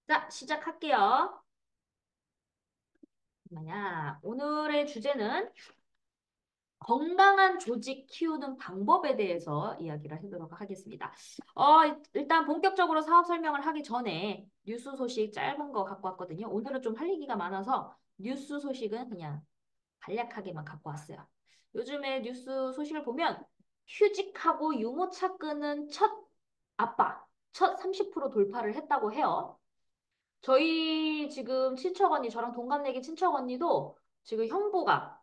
자, 시작할게요. 오늘의 주제는 건강한 조직 키우는 방법에 대해서 이야기를 해보도록 하겠습니다. 일단 본격적으로 사업 설명을 하기 전에 뉴스 소식 짧은 거 갖고 왔거든요. 오늘은 좀 할 얘기가 많아서 뉴스 소식은 그냥 간략하게만 갖고 왔어요. 요즘에 뉴스 소식을 보면 휴직하고 유모차 끄는 첫 아빠, 첫 30% 돌파를 했다고 해요. 저희 지금 친척 언니, 저랑 동갑내기 친척 언니도 지금 형부가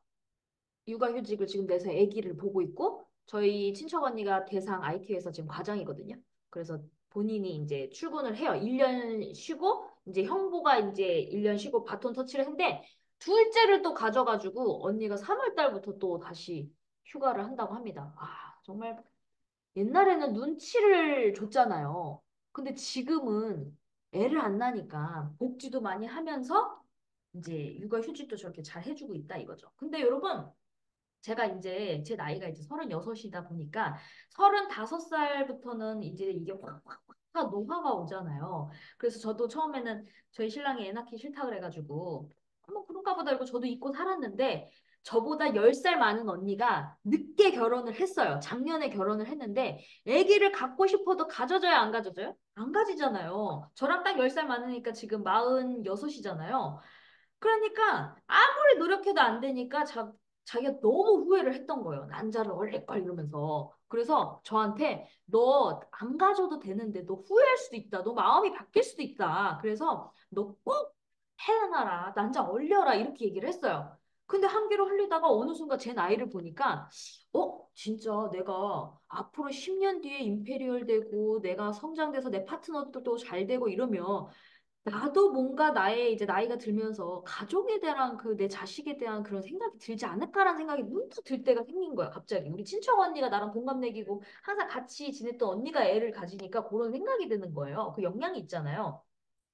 육아휴직을 지금 내서 아기를 보고 있고, 저희 친척 언니가 대상 IT에서 지금 과장이거든요. 그래서 본인이 이제 출근을 해요. 1년 쉬고, 이제 형부가 이제 1년 쉬고 바톤 터치를 했는데, 둘째를 또 가져가지고 언니가 3월 달부터 또 다시 휴가를 한다고 합니다. 아, 정말 옛날에는 눈치를 줬잖아요. 근데 지금은 애를 안 낳으니까 복지도 많이 하면서 이제 육아휴직도 저렇게 잘 해주고 있다 이거죠. 근데 여러분, 제가 이제 제 나이가 이제 36이다 보니까 35살부터는 이제 이게 확 노화가 오잖아요. 그래서 저도 처음에는 저희 신랑이 애 낳기 싫다 그래가지고 뭐 그런가 보다 이러고 저도 잊고 살았는데 저보다 10살 많은 언니가 늦게 결혼을 했어요. 작년에 결혼을 했는데 아기를 갖고 싶어도 가져져야 안 가져져요? 안 가지잖아요. 저랑 딱 10살 많으니까 지금 46이잖아요. 그러니까 아무리 노력해도 안 되니까 자기가 너무 후회를 했던 거예요. 난자를 얼레걸 이러면서. 그래서 저한테 너 안 가져도 되는데 너 후회할 수도 있다. 너 마음이 바뀔 수도 있다. 그래서 너 꼭 해놔라. 난자 얼려라. 이렇게 얘기를 했어요. 근데 한 귀로 흘리다가 어느 순간 제 나이를 보니까 진짜 내가 앞으로 10년 뒤에 임페리얼 되고 내가 성장돼서 내 파트너들도 잘 되고 이러면 나도 뭔가 나의 이제 나이가 들면서 가족에 대한 그 내 자식에 대한 그런 생각이 들지 않을까라는 생각이 문득 들 때가 생긴 거야, 갑자기. 우리 친척 언니가 나랑 동갑내기고 항상 같이 지냈던 언니가 애를 가지니까 그런 생각이 드는 거예요. 그 영향이 있잖아요.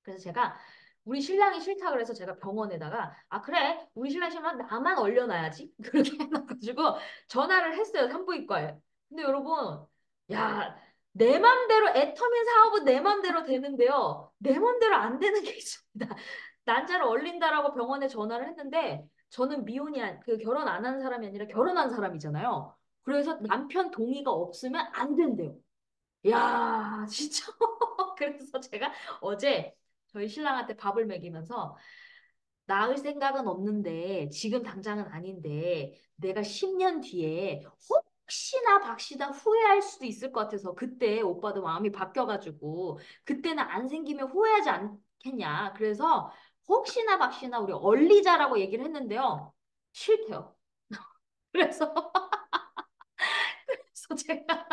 그래서 제가 우리 신랑이 싫다 그래서 제가 병원에다가 아 그래 우리 신랑 싫으면 나만 얼려놔야지 그렇게 해놔가지고 전화를 했어요 산부인과에. 근데 여러분 야 내 맘대로 애터민 사업은 내 맘대로 되는데요 내 맘대로 안 되는 게 있습니다. 난자를 얼린다라고 병원에 전화를 했는데 저는 그 결혼 안 한 사람이 아니라 결혼한 사람이잖아요. 그래서 남편 동의가 없으면 안 된대요. 야, 진짜. 그래서 제가 어제 저희 신랑한테 밥을 먹이면서 낳을 생각은 없는데 지금 당장은 아닌데 내가 10년 뒤에 혹시나 박시다 후회할 수도 있을 것 같아서 그때 오빠도 마음이 바뀌어가지고 그때는 안 생기면 후회하지 않겠냐. 그래서 혹시나 박시나 우리 얼리자라고 얘기를 했는데요. 싫대요. 그래서, 그래서 제가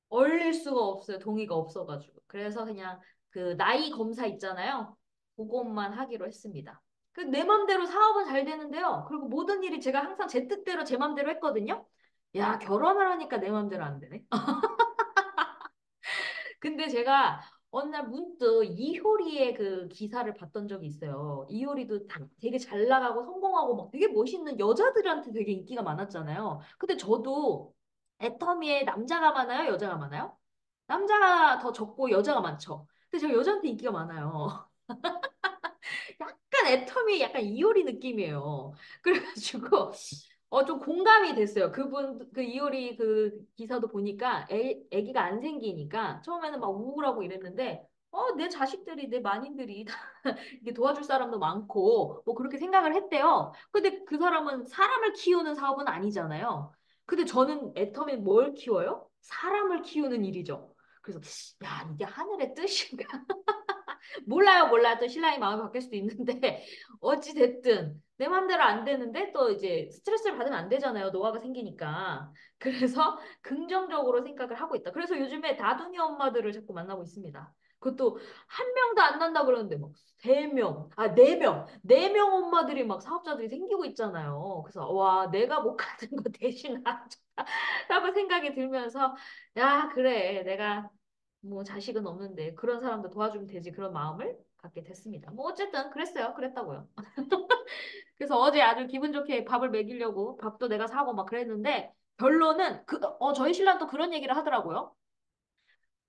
얼릴 수가 없어요. 동의가 없어가지고. 그래서 그냥 그 나이 검사 있잖아요. 그것만 하기로 했습니다. 그 내 맘대로 사업은 잘 되는데요. 그리고 모든 일이 제가 항상 제 뜻대로 제 맘대로 했거든요. 야, 결혼을 하니까 내 맘대로 안 되네. 근데 제가 어느 날 문득 이효리의 그 기사를 봤던 적이 있어요. 이효리도 되게 잘 나가고 성공하고 막 되게 멋있는 여자들한테 되게 인기가 많았잖아요. 근데 저도 애터미에 남자가 많아요, 여자가 많아요? 남자가 더 적고 여자가 많죠. 근데 제가 여자한테 인기가 많아요. 약간 애터미 약간 이효리 느낌이에요. 그래가지고 좀 공감이 됐어요. 그 이효리 그 기사도 보니까 애기가 안 생기니까 처음에는 막 우울하고 이랬는데 내 자식들이 내 마님들이 다 이렇게 도와줄 사람도 많고 뭐 그렇게 생각을 했대요. 근데 그 사람은 사람을 키우는 사업은 아니잖아요. 근데 저는 애터미 뭘 키워요? 사람을 키우는 일이죠. 그래서 야 이게 하늘의 뜻인가? 몰라요, 몰라요. 또 신랑이 마음이 바뀔 수도 있는데 어찌 됐든 내 마음대로 안 되는데 또 이제 스트레스를 받으면 안 되잖아요. 노화가 생기니까. 그래서 긍정적으로 생각을 하고 있다. 그래서 요즘에 다둥이 엄마들을 자꾸 만나고 있습니다. 그것도 한 명도 안 난다 그러는데 막 세 명, 네 명, 네 명 엄마들이 막 사업자들이 생기고 있잖아요. 그래서 와, 내가 못 가는 거 대신 라고 생각이 들면서 야, 그래. 내가 뭐 자식은 없는데 그런 사람도 도와주면 되지 그런 마음을 갖게 됐습니다. 뭐 어쨌든 그랬어요. 그랬다고요. 그래서 어제 아주 기분 좋게 밥을 먹이려고 밥도 내가 사고 막 그랬는데 결론은 저희 신랑 또 그런 얘기를 하더라고요.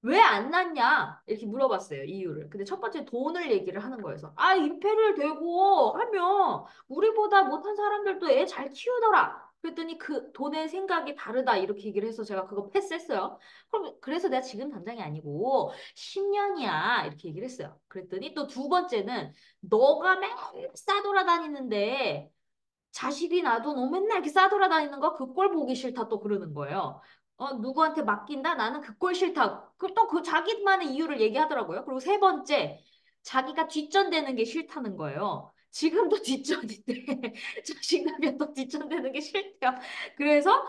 왜 안 낳냐? 이렇게 물어봤어요, 이유를. 근데 첫 번째 돈을 얘기를 하는 거여서. 아, 임페를 대고 하면 우리보다 못한 사람들도 애 잘 키우더라. 그랬더니 그 돈의 생각이 다르다. 이렇게 얘기를 해서 제가 그거 패스했어요. 그럼 그래서 내가 지금 당장이 아니고 10년이야. 이렇게 얘기를 했어요. 그랬더니 또 두 번째는 너가 맨날 싸돌아다니는데 자식이 나도 너 맨날 이렇게 싸돌아다니는 거 그 꼴 보기 싫다 또 그러는 거예요. 누구한테 맡긴다? 나는 그 꼴 싫다. 또 그 자기만의 이유를 얘기하더라고요. 그리고 세 번째, 자기가 뒷전되는 게 싫다는 거예요. 지금도 뒷전인데 자식 나면 또 뒷전되는 게 싫대요. 그래서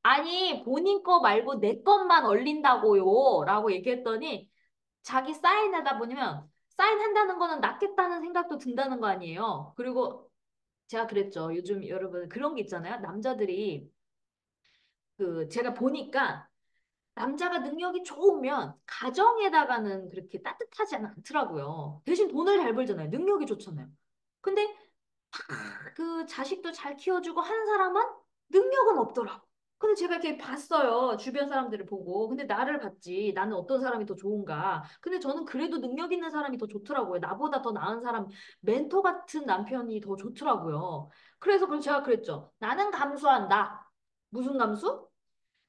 아니 본인 거 말고 내 것만 얼린다고요. 라고 얘기했더니 자기 사인하다 보면 사인한다는 거는 낫겠다는 생각도 든다는 거 아니에요. 그리고 제가 그랬죠. 요즘 여러분 그런 게 있잖아요. 남자들이 그 제가 보니까 남자가 능력이 좋으면 가정에다가는 그렇게 따뜻하지 않더라고요. 대신 돈을 잘 벌잖아요. 능력이 좋잖아요. 근데 그 자식도 잘 키워주고 하는 사람은 능력은 없더라고. 근데 제가 이렇게 봤어요. 주변 사람들을 보고. 근데 나를 봤지. 나는 어떤 사람이 더 좋은가. 근데 저는 그래도 능력 있는 사람이 더 좋더라고요. 나보다 더 나은 사람, 멘토 같은 남편이 더 좋더라고요. 그래서 제가 그랬죠. 나는 감수한다. 무슨 감수?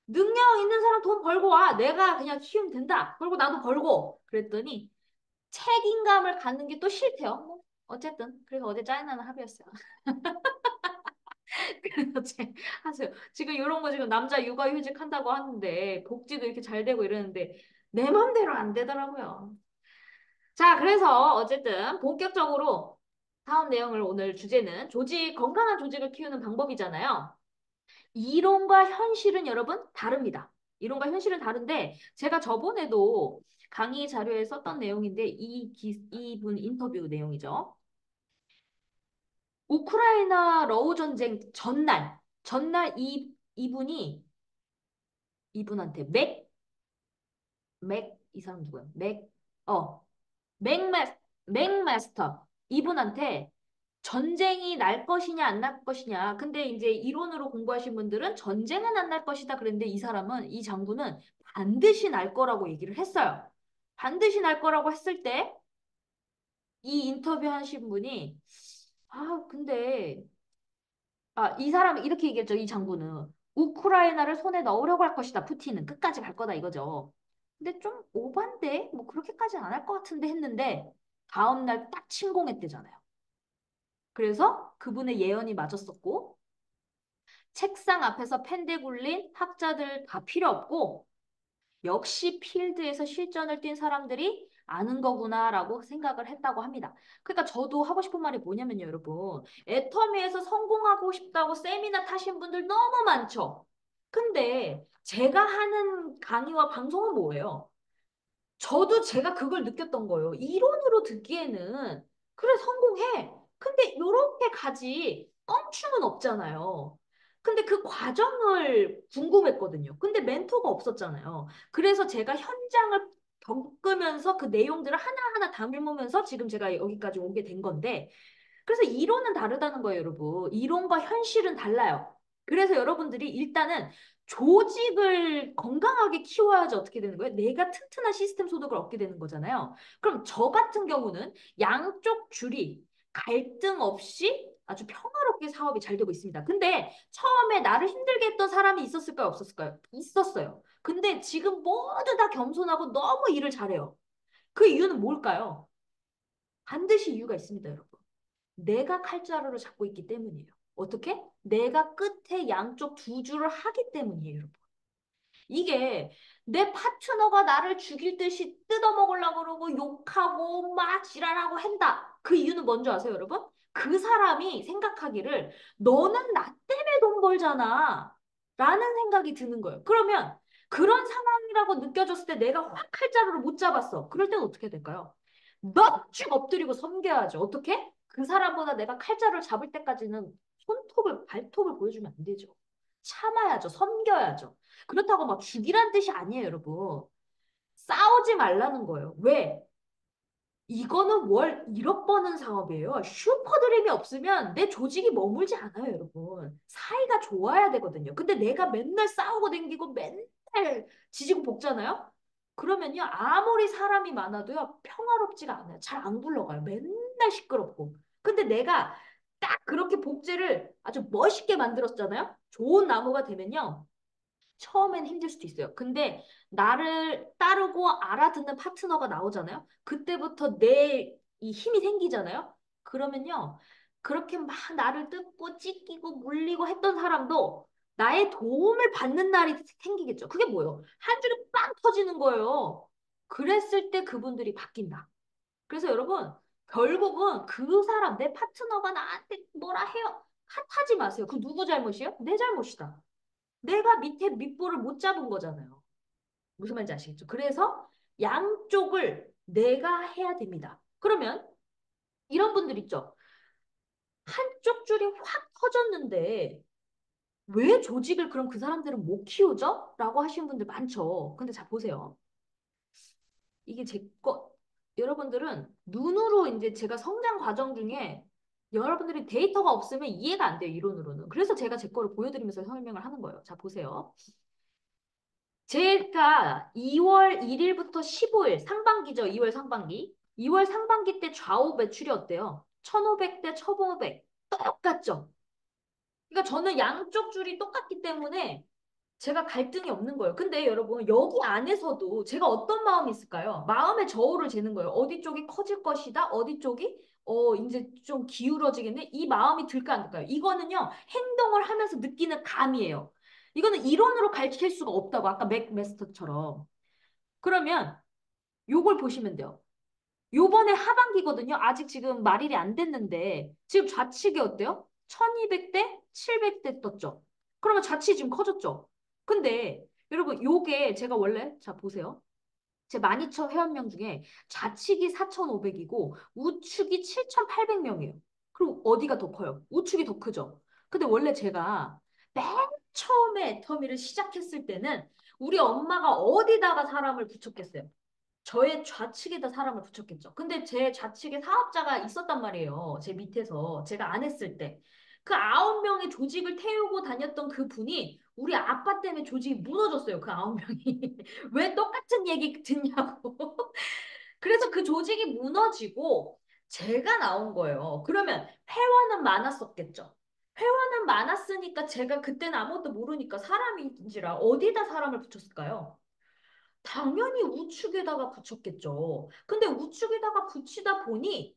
능력 있는 사람 돈 벌고 와. 내가 그냥 키우면 된다. 그리고 나도 벌고. 그랬더니 책임감을 갖는 게 또 싫대요. 뭐 어쨌든 그래서 어제 짜증나는 합의였어요. 하세요. 지금 이런 거 지금 남자 육아휴직 한다고 하는데 복지도 이렇게 잘 되고 이러는데 내 맘대로 안 되더라고요. 자, 그래서 어쨌든 본격적으로 다음 내용을 오늘 주제는 건강한 조직을 키우는 방법이잖아요. 이론과 현실은 여러분 다릅니다. 이론과 현실은 다른데 제가 저번에도 강의 자료에 썼던 내용인데 이분 인터뷰 내용이죠. 우크라이나 러우 전쟁 전날 이분한테 이 사람 누구야? 어, 맥마스터. 이분한테 전쟁이 날 것이냐 안 날 것이냐. 근데 이제 이론으로 공부하신 분들은 전쟁은 안 날 것이다 그랬는데 이 장군은 반드시 날 거라고 얘기를 했어요. 반드시 날 거라고 했을 때 이 인터뷰 하신 분이 근데 이 사람이 이렇게 얘기했죠. 이 장군은 우크라이나를 손에 넣으려고 할 것이다. 푸틴은 끝까지 갈 거다 이거죠. 근데 좀 오반데 뭐 그렇게까지는 안 할 것 같은데 했는데 다음 날 딱 침공했대잖아요. 그래서 그분의 예언이 맞았었고 책상 앞에서 펜대 굴린 학자들 다 필요 없고 역시 필드에서 실전을 뛴 사람들이 아는 거구나라고 생각을 했다고 합니다. 그러니까 저도 하고 싶은 말이 뭐냐면요, 여러분. 애터미에서 성공하고 싶다고 세미나 타신 분들 너무 많죠. 근데 제가 하는 강의와 방송은 뭐예요? 저도 제가 그걸 느꼈던 거예요. 이론으로 듣기에는 그래 성공해. 근데 요렇게 가지 껑충은 없잖아요. 근데 그 과정을 궁금했거든요. 근데 멘토가 없었잖아요. 그래서 제가 현장을 겪으면서 그 내용들을 하나하나 담으면서 지금 제가 여기까지 오게 된 건데 그래서 이론은 다르다는 거예요, 여러분. 이론과 현실은 달라요. 그래서 여러분들이 일단은 조직을 건강하게 키워야지 어떻게 되는 거예요? 내가 튼튼한 시스템 소득을 얻게 되는 거잖아요. 그럼 저 같은 경우는 양쪽 줄이 갈등 없이 아주 평화롭게 사업이 잘 되고 있습니다. 근데 처음에 나를 힘들게 했던 사람이 있었을까요? 없었을까요? 있었어요. 근데 지금 모두 다 겸손하고 너무 일을 잘해요. 그 이유는 뭘까요? 반드시 이유가 있습니다, 여러분. 내가 칼자루를 잡고 있기 때문이에요. 어떻게? 내가 끝에 양쪽 두 줄을 하기 때문이에요, 여러분. 이게 내 파트너가 나를 죽일 듯이 뜯어먹으려고 그러고 욕하고 막 지랄하고 한다. 그 이유는 뭔지 아세요, 여러분? 그 사람이 생각하기를 너는 나 때문에 돈 벌잖아. 라는 생각이 드는 거예요. 그러면 그런 상황이라고 느껴졌을 때 내가 확 칼자루를 못 잡았어. 그럴 때는 어떻게 될까요? 넙죽 엎드리고 섬겨야죠. 어떻게? 그 사람보다 내가 칼자루를 잡을 때까지는 발톱을 보여주면 안 되죠. 참아야죠. 섬겨야죠. 그렇다고 막 죽이란 뜻이 아니에요, 여러분. 싸우지 말라는 거예요. 왜? 이거는 월 1억 버는 사업이에요. 슈퍼드림이 없으면 내 조직이 머물지 않아요, 여러분. 사이가 좋아야 되거든요. 근데 내가 맨날 싸우고 댕기고 맨날 지지고 볶잖아요? 그러면요, 아무리 사람이 많아도요, 평화롭지가 않아요. 잘 안 굴러가요. 맨날 시끄럽고. 근데 내가 딱 그렇게 복제를 아주 멋있게 만들었잖아요? 좋은 나무가 되면요, 처음엔 힘들 수도 있어요. 근데 나를 따르고 알아듣는 파트너가 나오잖아요? 그때부터 내 이 힘이 생기잖아요? 그러면요, 그렇게 막 나를 뜯고 찢기고 물리고 했던 사람도 나의 도움을 받는 날이 생기겠죠. 그게 뭐예요? 한 줄이 빵 터지는 거예요. 그랬을 때 그분들이 바뀐다. 그래서 여러분, 결국은 그 사람, 내 파트너가 나한테 뭐라 해요. 탓하지 마세요. 그 누구 잘못이에요? 내 잘못이다. 내가 밑에 밑볼을 못 잡은 거잖아요. 무슨 말인지 아시겠죠? 그래서 양쪽을 내가 해야 됩니다. 그러면 이런 분들 있죠. 한쪽 줄이 확 터졌는데 왜 조직을 그럼 그 사람들은 못 키우죠? 라고 하시는 분들 많죠. 근데 자, 보세요. 이게 제 거, 여러분들은 눈으로 이제 제가 성장 과정 중에 여러분들이 데이터가 없으면 이해가 안 돼요, 이론으로는. 그래서 제가 제 거를 보여드리면서 설명을 하는 거예요. 자, 보세요. 제가 2월 1일부터 15일, 상반기죠, 2월 상반기. 2월 상반기 때 좌우 매출이 어때요? 1,500대 1,500. 똑같죠? 그러니까 저는 양쪽 줄이 똑같기 때문에 제가 갈등이 없는 거예요. 근데 여러분, 여기 안에서도 제가 어떤 마음이 있을까요? 마음의 저울을 재는 거예요. 어디 쪽이 커질 것이다? 어디 쪽이, 이제 좀 기울어지겠네? 이 마음이 들까 안 들까요? 이거는요, 행동을 하면서 느끼는 감이에요. 이거는 이론으로 가르칠 수가 없다고, 아까 맥 메스터처럼. 그러면 요걸 보시면 돼요. 요번에 하반기거든요. 아직 지금 말일이 안 됐는데, 지금 좌측이 어때요? 1200대 700대 떴죠. 그러면 좌측이 지금 커졌죠. 근데 여러분, 요게 제가 원래, 자, 보세요. 제 마니처 회원명 중에 좌측이 4,500이고 우측이 7,800명이에요. 그럼 어디가 더 커요? 우측이 더 크죠. 근데 원래 제가 맨 처음에 애터미를 시작했을 때는 우리 엄마가 어디다가 사람을 붙였겠어요? 저의 좌측에다 사람을 붙였겠죠. 근데 제 좌측에 사업자가 있었단 말이에요. 제 밑에서 제가 안 했을 때. 그 9명의 조직을 태우고 다녔던 그 분이 우리 아빠 때문에 조직이 무너졌어요. 그 9명이. 왜 똑같은 얘기 듣냐고. 그래서 그 조직이 무너지고 제가 나온 거예요. 그러면 회원은 많았었겠죠. 회원은 많았으니까 제가 그때는 아무것도 모르니까 사람인지라 어디다 사람을 붙였을까요? 당연히 우측에다가 붙였겠죠. 근데 우측에다가 붙이다 보니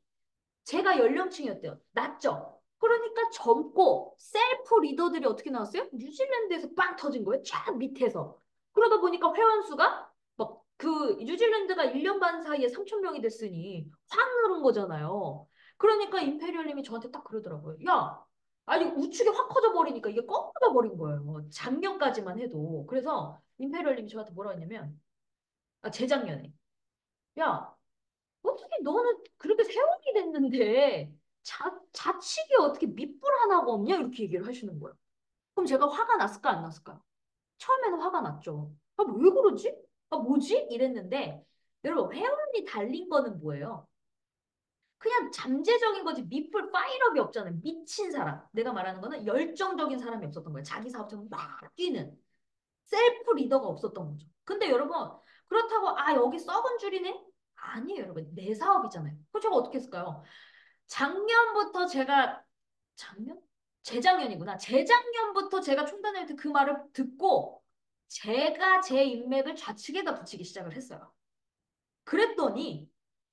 제가 연령층이었대요. 낮죠? 그러니까 젊고 셀프 리더들이 어떻게 나왔어요? 뉴질랜드에서 빵 터진 거예요. 쫙 밑에서. 그러다 보니까 회원 수가 막 그 뉴질랜드가 1년 반 사이에 3천 명이 됐으니 확 늘은 거잖아요. 그러니까 임페리얼님이 저한테 딱 그러더라고요. 야, 아니 우측이 확 커져 버리니까 이게 꺾어져 버린 거예요. 작년까지만 해도. 그래서 임페리얼님이 저한테 뭐라 했냐면 재작년에. 야, 어떻게 너는 그렇게 세월이 됐는데 자식이 어떻게 밑불 하나가 없냐? 이렇게 얘기를 하시는 거예요. 그럼 제가 화가 났을까 안 났을까요? 처음에는 화가 났죠. 아, 왜 그러지? 아, 뭐지? 이랬는데 여러분 회원이 달린 거는 뭐예요? 그냥 잠재적인 거지 밑불 파일업이 없잖아요. 미친 사람. 내가 말하는 거는 열정적인 사람이 없었던 거예요. 자기 사업처럼 막 뛰는. 셀프 리더가 없었던 거죠. 근데 여러분, 그렇다고, 아, 여기 썩은 줄이네? 아니에요, 여러분. 내 사업이잖아요. 그럼 제가 어떻게 했을까요? 작년부터 제가, 작년? 재작년이구나. 재작년부터 제가 총단할 때 그 말을 듣고, 제가 제 인맥을 좌측에다 붙이기 시작을 했어요. 그랬더니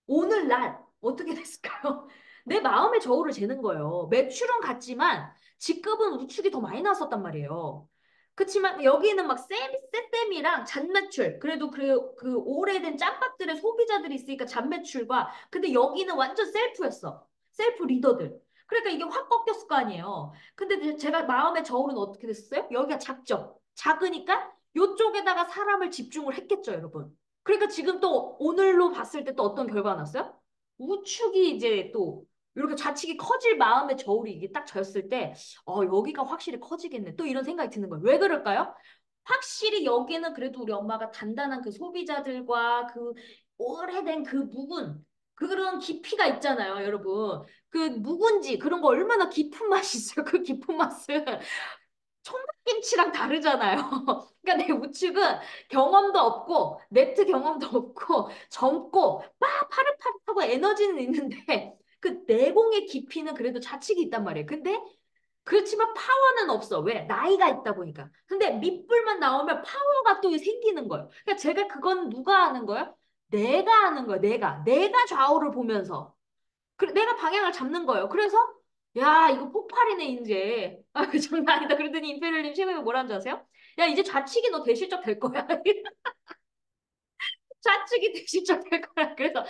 오늘날 어떻게 됐을까요? 내 마음의 저울을 재는 거예요. 매출은 같지만 직급은 우측이 더 많이 나왔었단 말이에요. 그치만 여기는 막 쎄땜이랑 잔매출 그래도 그 오래된 짬밥들의 소비자들이 있으니까 잔매출과 근데 여기는 완전 셀프였어. 셀프 리더들. 그러니까 이게 확 꺾였을 거 아니에요. 근데 제가 마음의 저울은 어떻게 됐어요? 여기가 작죠. 작으니까 요쪽에다가 사람을 집중을 했겠죠, 여러분. 그러니까 지금 또 오늘로 봤을 때 또 어떤 결과가 났어요? 우측이 이제 또 이렇게 좌측이 커질 마음의 저울이 이게 딱 졌을 때, 여기가 확실히 커지겠네. 또 이런 생각이 드는 거예요. 왜 그럴까요? 확실히 여기는 그래도 우리 엄마가 단단한 그 소비자들과 그 오래된 그 묵은 그런 깊이가 있잖아요, 여러분. 그 묵은지 그런 거 얼마나 깊은 맛이 있어요. 그 깊은 맛을. 청국김치랑 다르잖아요. 그러니까 내 우측은 경험도 없고 네트 경험도 없고 젊고 막 파릇파릇하고 에너지는 있는데 그 내공의 깊이는 그래도 좌측이 있단 말이에요. 근데 그렇지만 파워는 없어. 왜? 나이가 있다 보니까. 근데 밑불만 나오면 파워가 또 생기는 거예요. 그러니까 제가 그건 누가 하는 거예요? 내가 하는 거예요. 내가 좌우를 보면서. 그래, 내가 방향을 잡는 거예요. 그래서 야 이거 폭발이네 이제. 아, 그 장난 아니다. 그러더니 임페리얼님 최근에 뭐라는 줄 아세요? 야 이제 좌측이 너 대실적 될 거야. 좌측이 대실적 될 거야. 그래서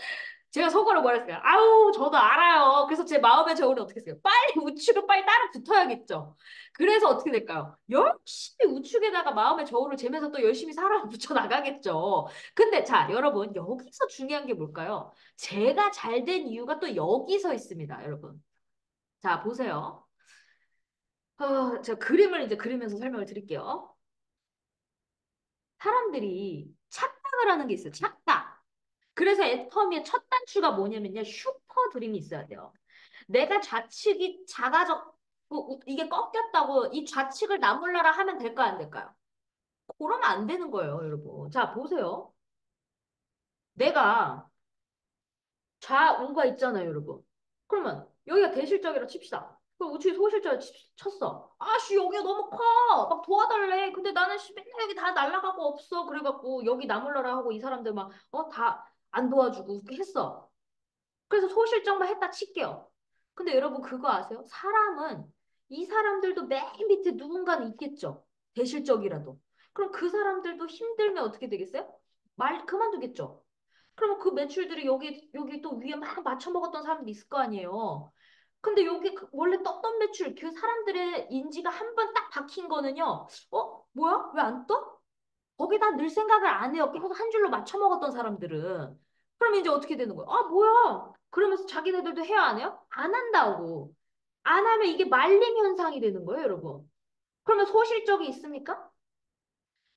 제가 속으로 뭐랬어요? 아우 저도 알아요. 그래서 제 마음의 저울은 어떻게 했어요? 빨리 우측을 빨리 따라 붙어야겠죠. 그래서 어떻게 될까요? 열심히 우측에다가 마음의 저울을 재면서 또 열심히 사람을 붙여 나가겠죠. 근데 자 여러분 여기서 중요한 게 뭘까요? 제가 잘 된 이유가 또 여기서 있습니다, 여러분. 자 보세요. 제가 그림을 이제 그리면서 설명을 드릴게요. 사람들이 착각을 하는 게 있어요. 착각. 그래서 애터미의 첫 단추가 뭐냐면요. 슈퍼 드림이 있어야 돼요. 내가 좌측이 작아졌고 이게 꺾였다고 이 좌측을 나몰라라 하면 될까요? 안 될까요? 그러면 안 되는 거예요, 여러분. 자, 보세요. 내가 좌우가 있잖아요, 여러분. 그러면 여기가 대실적이라 칩시다. 그럼 우측이 소실적이라 쳤어. 아씨, 여기가 너무 커. 막 도와달래. 근데 나는 씨, 맨날 여기 다 날아가고 없어. 그래갖고 여기 나몰라라 하고 이 사람들 막, 다 안 도와주고 했어. 그래서 소실적만 했다 칠게요. 근데 여러분 그거 아세요? 사람은 이 사람들도 맨 밑에 누군가는 있겠죠. 대실적이라도. 그럼 그 사람들도 힘들면 어떻게 되겠어요? 말 그만두겠죠. 그러면 그 매출들이 여기 또 위에 막 맞춰 먹었던 사람도 있을 거 아니에요. 근데 여기 원래 떴던 매출 그 사람들의 인지가 한 번 딱 박힌 거는요. 뭐야? 왜 안 떠? 거기다 늘 생각을 안 해요. 계속 한 줄로 맞춰 먹었던 사람들은. 그럼 이제 어떻게 되는 거예요? 아, 뭐야? 그러면서 자기네들도 해야 안 해요? 안 한다고. 안 하면 이게 말림 현상이 되는 거예요, 여러분. 그러면 소실적이 있습니까?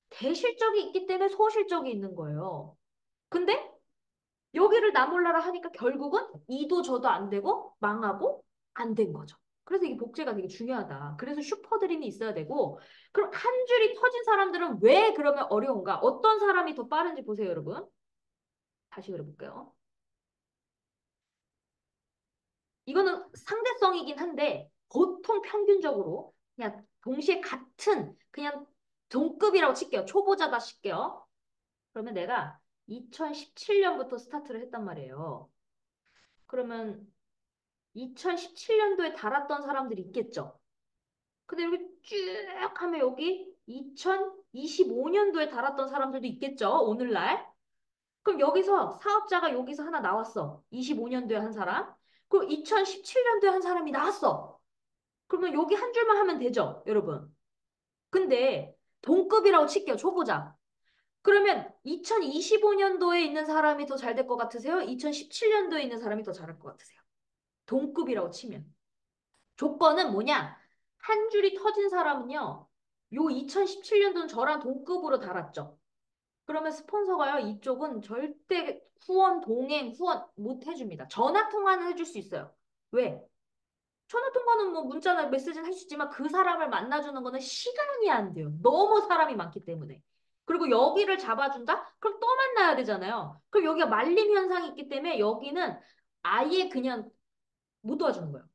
대실적이 있기 때문에 소실적이 있는 거예요. 근데 여기를 나 몰라라 하니까 결국은 이도 저도 안 되고 망하고 안 된 거죠. 그래서 이게 복제가 되게 중요하다. 그래서 슈퍼드림이 있어야 되고, 그럼 한 줄이 터진 사람들은 왜 그러면 어려운가? 어떤 사람이 더 빠른지 보세요, 여러분. 다시 그려볼게요. 이거는 상대성이긴 한데, 보통 평균적으로 그냥 동시에 같은, 그냥 동급이라고 칠게요. 초보자다 칠게요. 그러면 내가 2017년부터 스타트를 했단 말이에요. 그러면 2017년도에 달았던 사람들이 있겠죠. 근데 여기 쭉 하면 여기 2025년도에 달았던 사람들도 있겠죠. 오늘날. 그럼 여기서 사업자가 여기서 하나 나왔어. 25년도에 한 사람. 그럼 2017년도에 한 사람이 나왔어. 그러면 여기 한 줄만 하면 되죠, 여러분. 근데 동급이라고 칠게요. 초보자. 그러면 2025년도에 있는 사람이 더 잘 될 것 같으세요? 2017년도에 있는 사람이 더 잘할 것 같으세요? 동급이라고 치면. 조건은 뭐냐? 한 줄이 터진 사람은요. 요 2017년도는 저랑 동급으로 달았죠. 그러면 스폰서가요. 이쪽은 절대 후원, 동행, 후원 못 해줍니다. 전화 통화는 해줄 수 있어요. 왜? 전화 통화는 뭐 문자나 메시지는 할 수 있지만 그 사람을 만나주는 거는 시간이 안 돼요. 너무 사람이 많기 때문에. 그리고 여기를 잡아준다? 그럼 또 만나야 되잖아요. 그럼 여기가 말림 현상이 있기 때문에 여기는 아예 그냥 못 도와주는 거예요.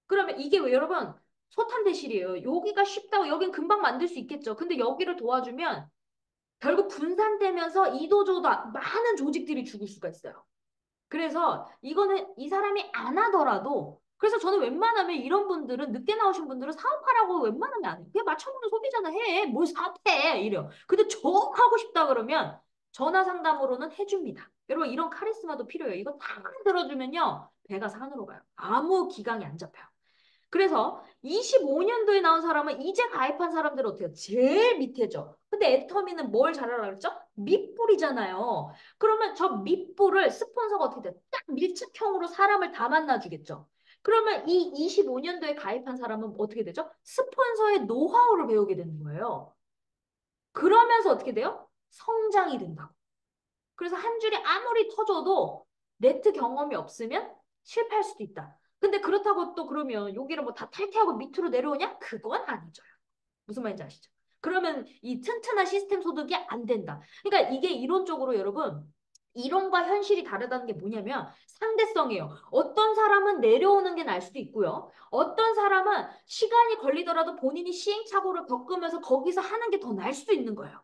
그러면 이게 왜 여러분 소탄대실이에요. 여기가 쉽다고 여긴 금방 만들 수 있겠죠. 근데 여기를 도와주면 결국 분산되면서 이도저도 많은 조직들이 죽을 수가 있어요. 그래서 이거는 이 사람이 안 하더라도 그래서 저는 웬만하면 이런 분들은 늦게 나오신 분들은 사업하라고 웬만하면 안 해. 그냥 맞춰먹는 소비자나 해. 뭘 사업해. 이래요. 근데 정 하고 싶다 그러면 전화 상담으로는 해줍니다. 여러분 이런 카리스마도 필요해요. 이거 다 들어주면요. 배가 산으로 가요. 아무 기강이 안 잡혀요. 그래서 25년도에 나온 사람은 이제 가입한 사람들은 어때요? 제일 밑에죠. 근데 애터미는 뭘 잘하라 그랬죠? 밑불이잖아요. 그러면 저 밑불을 스폰서가 어떻게 돼요? 딱 밀착형으로 사람을 다 만나주겠죠. 그러면 이 25년도에 가입한 사람은 어떻게 되죠? 스폰서의 노하우를 배우게 되는 거예요. 그러면서 어떻게 돼요? 성장이 된다고. 그래서 한 줄이 아무리 터져도 네트 경험이 없으면 실패할 수도 있다. 근데 그렇다고 또 그러면 여기를 뭐 다 탈퇴하고 밑으로 내려오냐? 그건 아니죠. 무슨 말인지 아시죠? 그러면 이 튼튼한 시스템 소득이 안 된다. 그러니까 이게 이론적으로 여러분 이론과 현실이 다르다는 게 뭐냐면 상대성이에요. 어떤 사람은 내려오는 게 날 수도 있고요. 어떤 사람은 시간이 걸리더라도 본인이 시행착오를 겪으면서 거기서 하는 게 더 나을 수도 있는 거예요.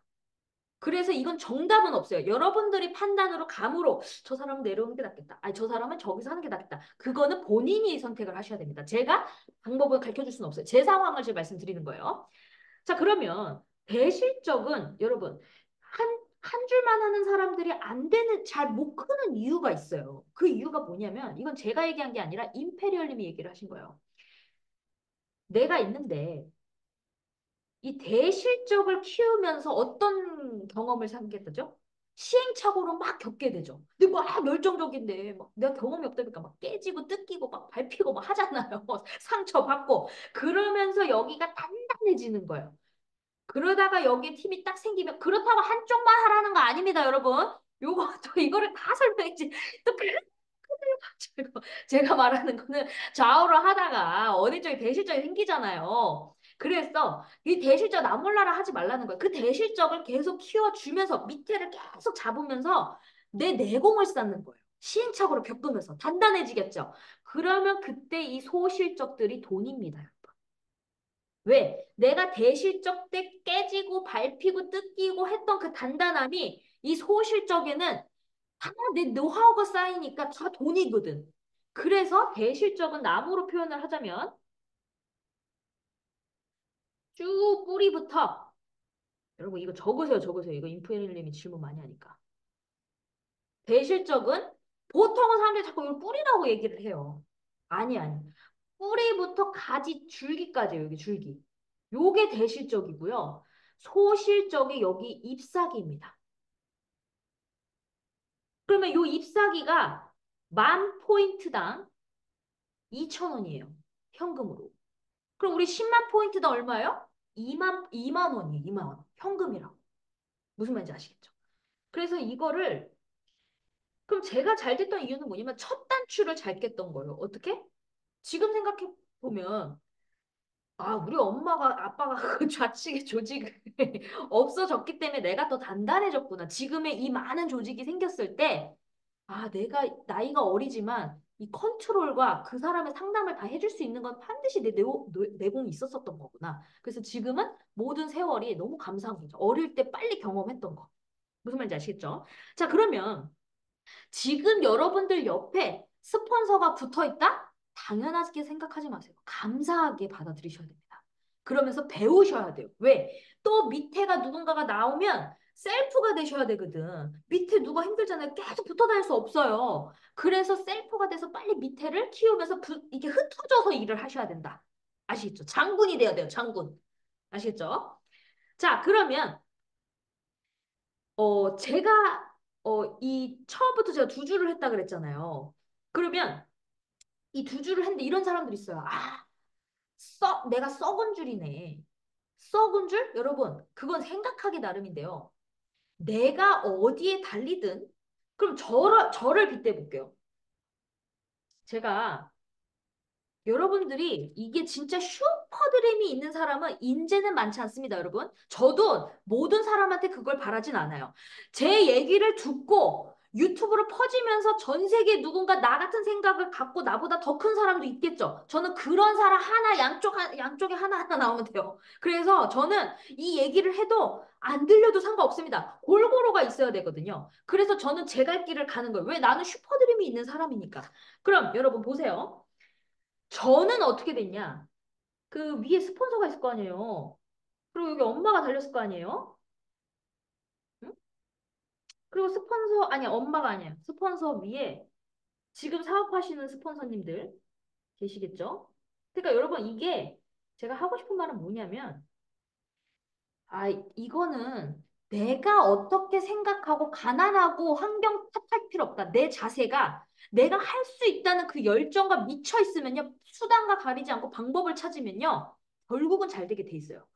그래서 이건 정답은 없어요. 여러분들이 판단으로 감으로 저 사람은 내려오는 게 낫겠다. 아니 저 사람은 저기서 하는 게 낫겠다. 그거는 본인이 선택을 하셔야 됩니다. 제가 방법을 가르쳐 줄 수는 없어요. 제 상황을 제가 말씀드리는 거예요. 자, 그러면 대실적은 여러분 한 줄만 하는 사람들이 안 되는 잘 못 크는 이유가 있어요. 그 이유가 뭐냐면 이건 제가 얘기한 게 아니라 임페리얼님이 얘기를 하신 거예요. 내가 있는데 이 대실적을 키우면서 어떤 경험을 삼겠다죠? 시행착오를 막 겪게 되죠. 근데 막 멸종적인데 막 내가 경험이 없다 보니까 막 깨지고 뜯기고 막 밟히고 막 하잖아요. 상처받고 그러면서 여기가 단단해지는 거예요. 그러다가 여기에 팀이 딱 생기면 그렇다고 한쪽만 하라는 거 아닙니다, 여러분. 요거 또 이거를 다 설명했지. 또 제가 말하는 거는 좌우로 하다가 어느 쪽이 대실적이 생기잖아요. 그래서 이 대실적 나 몰라라 하지 말라는 거예요. 그 대실적을 계속 키워주면서 밑에를 계속 잡으면서 내 내공을 쌓는 거예요. 시행착오를 겪으면서 단단해지겠죠. 그러면 그때 이 소실적들이 돈입니다. 왜? 내가 대실적 때 깨지고 밟히고 뜯기고 했던 그 단단함이 이 소실적에는 다 내 노하우가 쌓이니까 다 돈이거든. 그래서 대실적은 나무로 표현을 하자면 쭉 뿌리부터 여러분 이거 적으세요, 적으세요. 이거 인프레님이 질문 많이 하니까. 대실적은 보통은 사람들이 자꾸 이걸 뿌리라고 얘기를 해요. 아니, 아니. 뿌리부터 가지 줄기까지 여기 줄기. 요게 대실적이고요. 소실적이 여기 잎사귀입니다. 그러면 요 잎사귀가 10,000포인트당 2,000원이에요. 현금으로. 그럼 우리 10만 포인트당 얼마예요? 2만 원이에요. 2만 원. 현금이라고. 무슨 말인지 아시겠죠? 그래서 이거를 그럼 제가 잘 됐던 이유는 뭐냐면 첫 단추를 잘 깼던 거예요. 어떻게? 지금 생각해 보면 아, 우리 엄마가 아빠가 그 좌측의 조직이 없어졌기 때문에 내가 더 단단해졌구나. 지금의 이 많은 조직이 생겼을 때 아, 내가 나이가 어리지만 이 컨트롤과 그 사람의 상담을 다 해줄 수 있는 건 반드시 내공이 있었었던 거구나. 그래서 지금은 모든 세월이 너무 감사한 거죠. 어릴 때 빨리 경험했던 거. 무슨 말인지 아시겠죠? 자, 그러면 지금 여러분들 옆에 스폰서가 붙어 있다? 당연하게 생각하지 마세요. 감사하게 받아들이셔야 됩니다. 그러면서 배우셔야 돼요. 왜? 또 밑에가 누군가가 나오면 셀프가 되셔야 되거든. 밑에 누가 힘들잖아요. 계속 붙어 다닐 수 없어요. 그래서 셀프가 돼서 빨리 밑에를 키우면서 이렇게 흩어져서 일을 하셔야 된다. 아시겠죠? 장군이 돼야 돼요. 장군. 아시겠죠? 자, 그러면 제가 이 처음부터 제가 두 줄을 했다 그랬잖아요. 그러면 이 두 줄을 했는데 이런 사람들이 있어요. 아, 내가 썩은 줄이네. 썩은 줄? 여러분, 그건 생각하기 나름인데요. 내가 어디에 달리든 그럼 저를 빗대 볼게요. 제가 여러분들이 이게 진짜 슈퍼드림이 있는 사람은 인재는 많지 않습니다, 여러분. 저도 모든 사람한테 그걸 바라진 않아요. 제 얘기를 듣고 유튜브로 퍼지면서 전 세계 누군가 나 같은 생각을 갖고 나보다 더 큰 사람도 있겠죠. 저는 그런 사람 하나, 양쪽에 하나하나 나오면 돼요. 그래서 저는 이 얘기를 해도 안 들려도 상관없습니다. 골고루가 있어야 되거든요. 그래서 저는 제 갈 길을 가는 거예요. 왜? 나는 슈퍼드림이 있는 사람이니까. 그럼 여러분 보세요. 저는 어떻게 됐냐? 그 위에 스폰서가 있을 거 아니에요. 그리고 여기 엄마가 달렸을 거 아니에요? 응? 그리고 스폰서, 아니, 엄마가 아니에요. 스폰서 위에 지금 사업하시는 스폰서님들 계시겠죠? 그러니까 여러분, 이게 제가 하고 싶은 말은 뭐냐면, 아, 이거는 내가 어떻게 생각하고 가난하고 환경 탓할 필요 없다. 내 자세가 내가 할 수 있다는 그 열정과 미쳐 있으면요. 수단과 가리지 않고 방법을 찾으면요. 결국은 잘 되게 돼 있어요.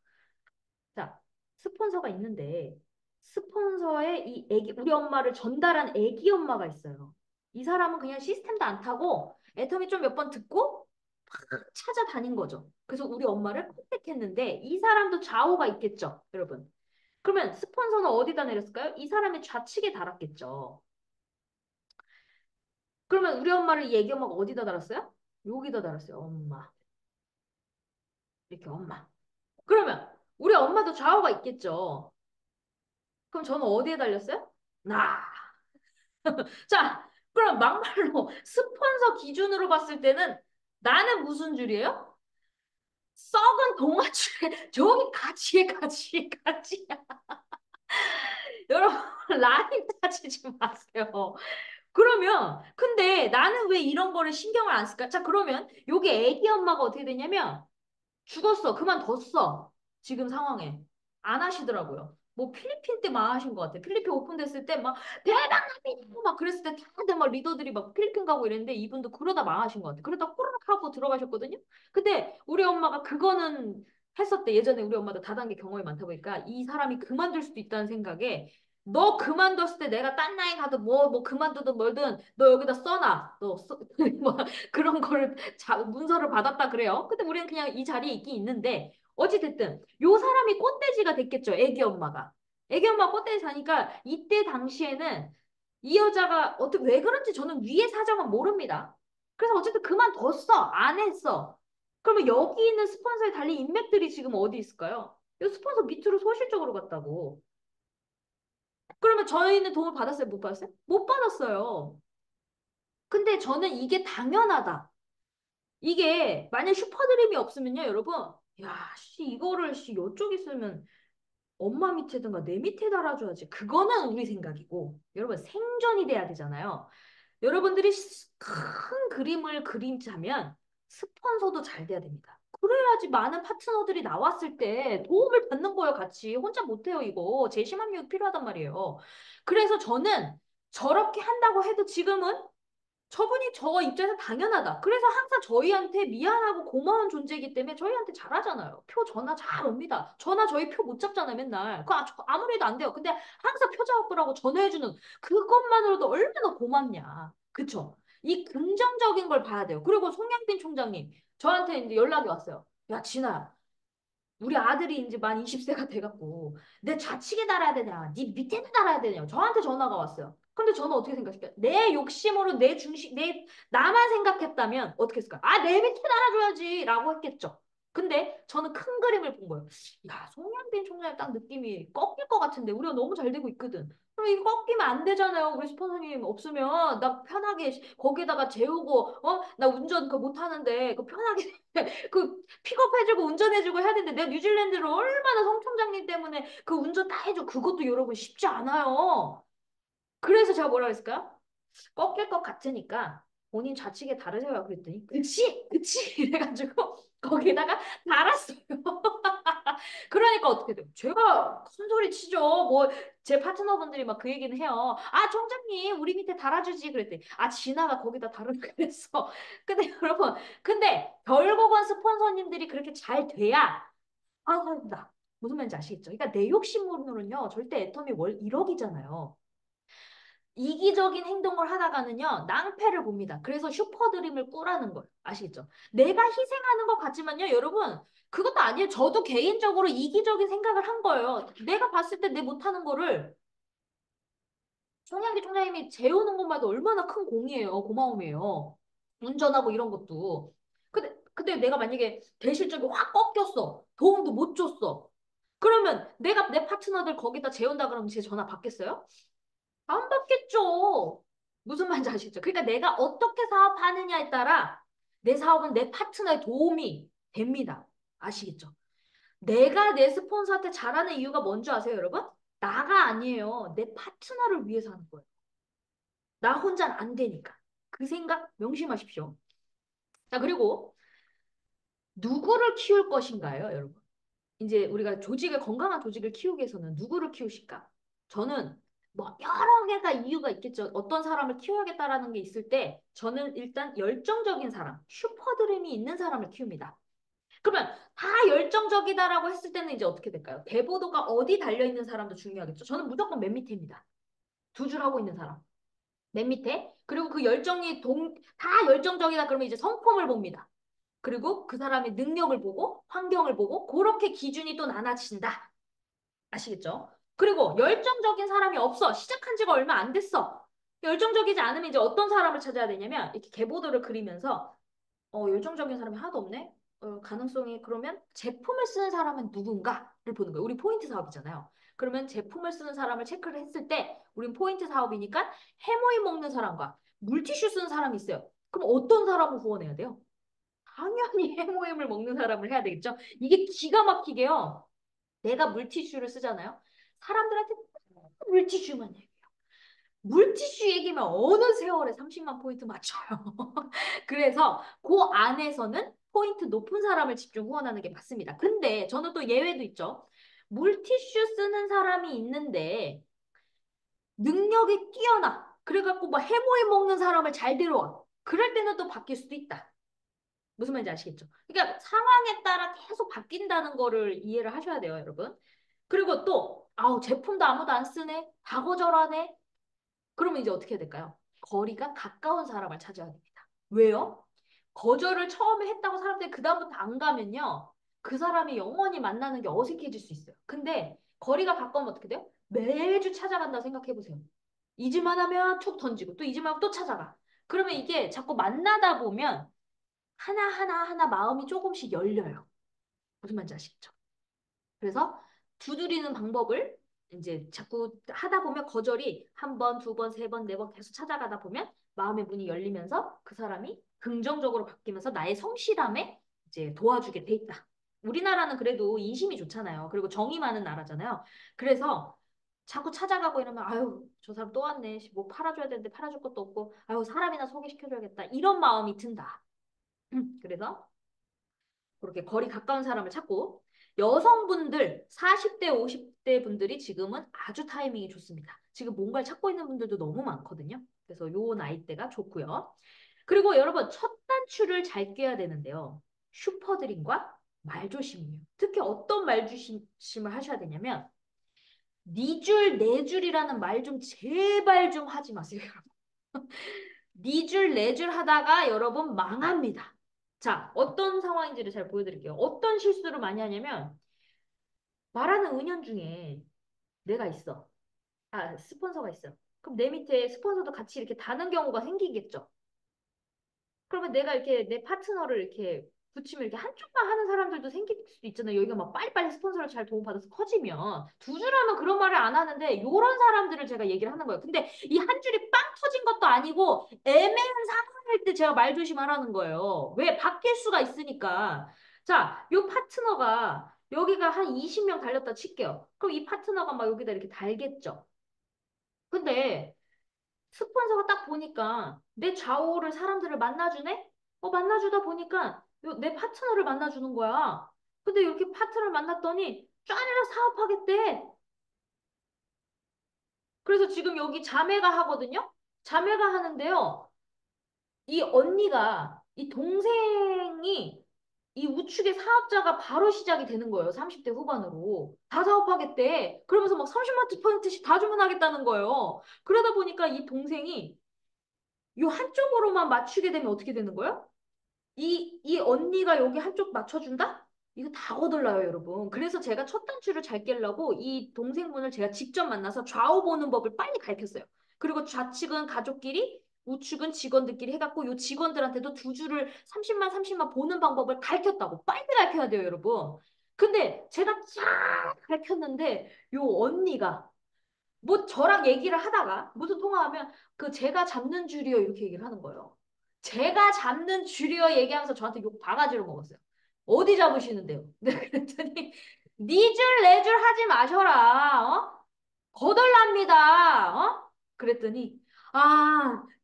자, 스폰서가 있는데 스폰서의 이 애기, 우리 엄마를 전달한 애기 엄마가 있어요. 이 사람은 그냥 시스템도 안 타고 애터미 좀 몇 번 듣고 찾아다닌 거죠. 그래서 우리 엄마를 컨택했는데 이 사람도 좌우가 있겠죠, 여러분. 그러면 스폰서는 어디다 내렸을까요? 이 사람의 좌측에 달았겠죠. 그러면 우리 엄마를 이 애기 엄마가 어디다 달았어요? 여기다 달았어요. 엄마. 이렇게 엄마. 그러면 우리 엄마도 좌우가 있겠죠. 그럼 저는 어디에 달렸어요? 나. 자, 그럼 막말로 스폰서 기준으로 봤을 때는 나는 무슨 줄이에요? 썩은 동아줄에 저기 가지에 가지야. 여러분 라임 따지지 마세요. 그러면 근데 나는 왜 이런 거를 신경을 안 쓸까? 자, 그러면 요게 애기 엄마가 어떻게 되냐면 죽었어. 그만뒀어. 지금 상황에. 안 하시더라고요. 뭐 필리핀 때 망하신 것 같아요. 필리핀 오픈됐을 때 막 대박납니다. 막 그랬을 때 다들 막 리더들이 막 필리핀 가고 이랬는데 이분도 그러다 망하신 것 같아요. 그러다 호르륵 하고 들어가셨거든요. 근데 우리 엄마가 그거는 했었대. 예전에 우리 엄마도 다단계 경험이 많다 보니까 이 사람이 그만둘 수도 있다는 생각에 너 그만뒀을 때 내가 딴 나라에 가도 뭐 그만두든 뭘든 너 여기다 써놔. 너 뭐 그런 거를 문서를 받았다 그래요. 근데 우리는 그냥 이 자리에 있긴 있는데 어찌됐든 요 사람이 꼰대지가 됐겠죠. 애기 엄마가. 애기 엄마가 꼰대지 사니까 이때 당시에는 이 여자가 어떻게 왜 그런지 저는 위의 사정은 모릅니다. 그래서 어쨌든 그만뒀어. 안 했어. 그러면 여기 있는 스폰서에 달린 인맥들이 지금 어디 있을까요? 이 스폰서 밑으로 소실적으로 갔다고. 그러면 저희는 도움을 받았어요? 못 받았어요? 못 받았어요. 근데 저는 이게 당연하다. 이게 만약 슈퍼드림이 없으면요, 여러분. 야, 씨, 이거를 씨, 요쪽 있으면 엄마 밑에든가 내 밑에 달아줘야지. 그거는 우리 생각이고. 여러분, 생존이 돼야 되잖아요. 여러분들이 큰 그림을 그림자면 스폰서도 잘 돼야 됩니다. 그래야지 많은 파트너들이 나왔을 때 도움을 받는 거예요, 같이. 혼자 못해요, 이거. 제심함이 필요하단 말이에요. 그래서 저는 저렇게 한다고 해도 지금은 저분이 저 입장에서 당연하다. 그래서 항상 저희한테 미안하고 고마운 존재이기 때문에 저희한테 잘하잖아요. 표 전화 잘 옵니다. 전화 저희 표 못 잡잖아요, 맨날. 아무리 해도 안 돼요. 근데 항상 표 잡으라고 전화해주는 그것만으로도 얼마나 고맙냐. 그쵸? 이 긍정적인 걸 봐야 돼요. 그리고 송영빈 총장님, 저한테 이제 연락이 왔어요. 야, 진아, 우리 아들이 이제 만 20세가 돼갖고 내 좌측에 달아야 되냐, 네 밑에는 달아야 되냐. 저한테 전화가 왔어요. 근데 저는 어떻게 생각할까요? 내 욕심으로 내 중심, 내 나만 생각했다면 어떻게 했을까요? 아, 내 밑에 달아줘야지라고 했겠죠. 근데 저는 큰 그림을 본 거예요. 야, 송영빈 총장님 딱 느낌이 꺾일 것 같은데 우리가 너무 잘 되고 있거든. 그럼 이거 꺾이면 안 되잖아요. 우리 스폰서님 없으면 나 편하게 거기다가 재우고 나 운전 그 못하는데 그 편하게 그 픽업해주고 운전해주고 해야 되는데 내가 뉴질랜드를 얼마나 성 총장님 때문에 그 운전 다 해줘. 그것도 여러분 쉽지 않아요. 그래서 제가 뭐라 했을까요? 꺾일 것 같으니까 본인 좌측에 달으세요. 그랬더니 그치? 그치? 이래가지고 거기다가 달았어요. 그러니까 어떻게 돼요? 제가 큰 소리 치죠. 뭐 제 파트너분들이 막 그 얘기는 해요. 아, 총장님 우리 밑에 달아주지. 그랬더니 아, 진아가 거기다 달으라 그랬어. 근데 여러분, 근데 결국은 스폰서님들이 그렇게 잘 돼야 아, 나 무슨 말인지 아시겠죠? 그러니까 내 욕심으로는요 절대 애터미 월 1억이잖아요. 이기적인 행동을 하다가는요, 낭패를 봅니다. 그래서 슈퍼드림을 꾸라는 거예요. 아시겠죠? 내가 희생하는 것 같지만요, 여러분, 그것도 아니에요. 저도 개인적으로 이기적인 생각을 한 거예요. 내가 봤을 때 내 못하는 거를 송영기 총장님이 재우는 것만도 얼마나 큰 공이에요. 고마움이에요. 운전하고 이런 것도. 근데 내가 만약에 대실적이 확 꺾였어. 도움도 못 줬어. 그러면 내가 내 파트너들 거기다 재운다 그러면 제 전화 받겠어요? 안 받겠죠. 무슨 말인지 아시겠죠? 그러니까 내가 어떻게 사업하느냐에 따라 내 사업은 내 파트너의 도움이 됩니다. 아시겠죠? 내가 내 스폰서한테 잘하는 이유가 뭔지 아세요, 여러분? 나가 아니에요. 내 파트너를 위해서 하는 거예요. 나 혼자는 안 되니까. 그 생각 명심하십시오. 자, 그리고 누구를 키울 것인가요, 여러분? 이제 우리가 건강한 조직을 키우기 위해서는 누구를 키우실까? 저는 뭐 여러 개가 이유가 있겠죠. 어떤 사람을 키워야겠다라는 게 있을 때 저는 일단 열정적인 사람, 슈퍼드림이 있는 사람을 키웁니다. 그러면 다 열정적이다라고 했을 때는 이제 어떻게 될까요? 대보도가 어디 달려있는 사람도 중요하겠죠. 저는 무조건 맨 밑에입니다. 두 줄 하고 있는 사람. 맨 밑에. 그리고 그 열정이 다 열정적이다 그러면 이제 성품을 봅니다. 그리고 그 사람의 능력을 보고 환경을 보고 그렇게 기준이 또 나눠진다. 아시겠죠? 그리고 열정적인 사람이 없어. 시작한 지가 얼마 안 됐어. 열정적이지 않으면 이제 어떤 사람을 찾아야 되냐면 이렇게 계보도를 그리면서 열정적인 사람이 하나도 없네. 가능성이 그러면 제품을 쓰는 사람은 누군가를 보는 거예요. 우리 포인트 사업이잖아요. 그러면 제품을 쓰는 사람을 체크를 했을 때 우린 포인트 사업이니까 해모임 먹는 사람과 물티슈 쓰는 사람이 있어요. 그럼 어떤 사람을 후원해야 돼요? 당연히 해모임을 먹는 사람을 해야 되겠죠. 이게 기가 막히게요. 내가 물티슈를 쓰잖아요. 사람들한테 물티슈만 해. 물티슈 얘기면 어느 세월에 30만 포인트 맞춰요. 그래서 그 안에서는 포인트 높은 사람을 집중 후원하는 게 맞습니다. 근데 저는 또 예외도 있죠. 물티슈 쓰는 사람이 있는데 능력이 뛰어나. 그래갖고 뭐 해모임 먹는 사람을 잘 데려와. 그럴 때는 또 바뀔 수도 있다. 무슨 말인지 아시겠죠? 그러니까 상황에 따라 계속 바뀐다는 거를 이해를 하셔야 돼요, 여러분. 그리고 또, 아우, 제품도 아무도 안 쓰네? 다 거절하네? 그러면 이제 어떻게 해야 될까요? 거리가 가까운 사람을 찾아야 됩니다. 왜요? 거절을 처음에 했다고 사람들이 그다음부터 안 가면요. 그 사람이 영원히 만나는 게 어색해질 수 있어요. 근데 거리가 가까우면 어떻게 돼요? 매주 찾아간다 생각해 보세요. 잊을만 하면 툭 던지고 또 잊을만 하면 또 찾아가. 그러면 이게 자꾸 만나다 보면 하나 마음이 조금씩 열려요. 무슨 말인지 아시겠죠? 그래서 두드리는 방법을 이제 자꾸 하다 보면 거절이 한 번, 두 번, 세 번, 네 번 계속 찾아가다 보면 마음의 문이 열리면서 그 사람이 긍정적으로 바뀌면서 나의 성실함에 이제 도와주게 돼 있다. 우리나라는 그래도 인심이 좋잖아요. 그리고 정이 많은 나라잖아요. 그래서 자꾸 찾아가고 이러면 아유 저 사람 또 왔네. 뭐 팔아줘야 되는데 팔아줄 것도 없고 아유 사람이나 소개시켜줘야겠다. 이런 마음이 든다. 그래서 그렇게 거리 가까운 사람을 찾고 여성분들 40대 50대 분들이 지금은 아주 타이밍이 좋습니다. 지금 뭔가를 찾고 있는 분들도 너무 많거든요. 그래서 요 나이대가 좋고요. 그리고 여러분 첫 단추를 잘 꿰야 되는데요. 슈퍼드림과 말조심이에요. 특히 어떤 말조심을 하셔야 되냐면 니 줄, 내 줄이라는 말 좀 제발 좀 하지 마세요, 여러분. 니 줄, 내 줄 하다가 여러분 망합니다. 자, 어떤 상황인지를 잘 보여드릴게요. 어떤 실수를 많이 하냐면 말하는 은연중에 내가 있어. 아, 스폰서가 있어. 그럼 내 밑에 스폰서도 같이 이렇게 다는 경우가 생기겠죠. 그러면 내가 이렇게 내 파트너를 이렇게 붙이면 이렇게 한쪽만 하는 사람들도 생길 수도 있잖아요. 여기가 막 빨리빨리 스폰서를 잘 도움받아서 커지면 두 줄 하면 그런 말을 안 하는데 요런 사람들을 제가 얘기를 하는 거예요. 근데 이 한 줄이 빵 터진 것도 아니고 애매한 상황일 때 제가 말 조심하라는 거예요. 왜? 바뀔 수가 있으니까. 자, 요 파트너가 여기가 한 20명 달렸다 칠게요. 그럼 이 파트너가 막 여기다 이렇게 달겠죠. 근데 스폰서가 딱 보니까 내 좌우를 사람들을 만나주네? 만나주다 보니까 내 파트너를 만나주는 거야. 근데 이렇게 파트너를 만났더니 짠이랑 사업하겠대. 그래서 지금 여기 자매가 하거든요? 자매가 하는데요. 이 언니가, 이 동생이 이 우측의 사업자가 바로 시작이 되는 거예요. 30대 후반으로. 다 사업하겠대. 그러면서 막 30만 포인트씩 다 주문하겠다는 거예요. 그러다 보니까 이 동생이 요 한쪽으로만 맞추게 되면 어떻게 되는 거예요? 이 언니가 여기 한쪽 맞춰준다? 이거 다 거덜나요, 여러분. 그래서 제가 첫 단추를 잘 깨려고 이 동생분을 제가 직접 만나서 좌우 보는 법을 빨리 가르쳤어요. 그리고 좌측은 가족끼리, 우측은 직원들끼리 해갖고 요 직원들한테도 두 줄을 30만 보는 방법을 가르쳤다고. 빨리 가르쳐야 돼요, 여러분. 근데 제가 쫙 가르쳤는데 요 언니가 뭐 저랑 얘기를 하다가 무슨 통화하면 그 제가 잡는 줄이요 이렇게 얘기를 하는 거예요. 제가 잡는 줄이요 얘기하면서 저한테 욕 바가지로 먹었어요. 어디 잡으시는데요? 네, 그랬더니 니 줄 내 줄 하지 마셔라. 거덜납니다. 그랬더니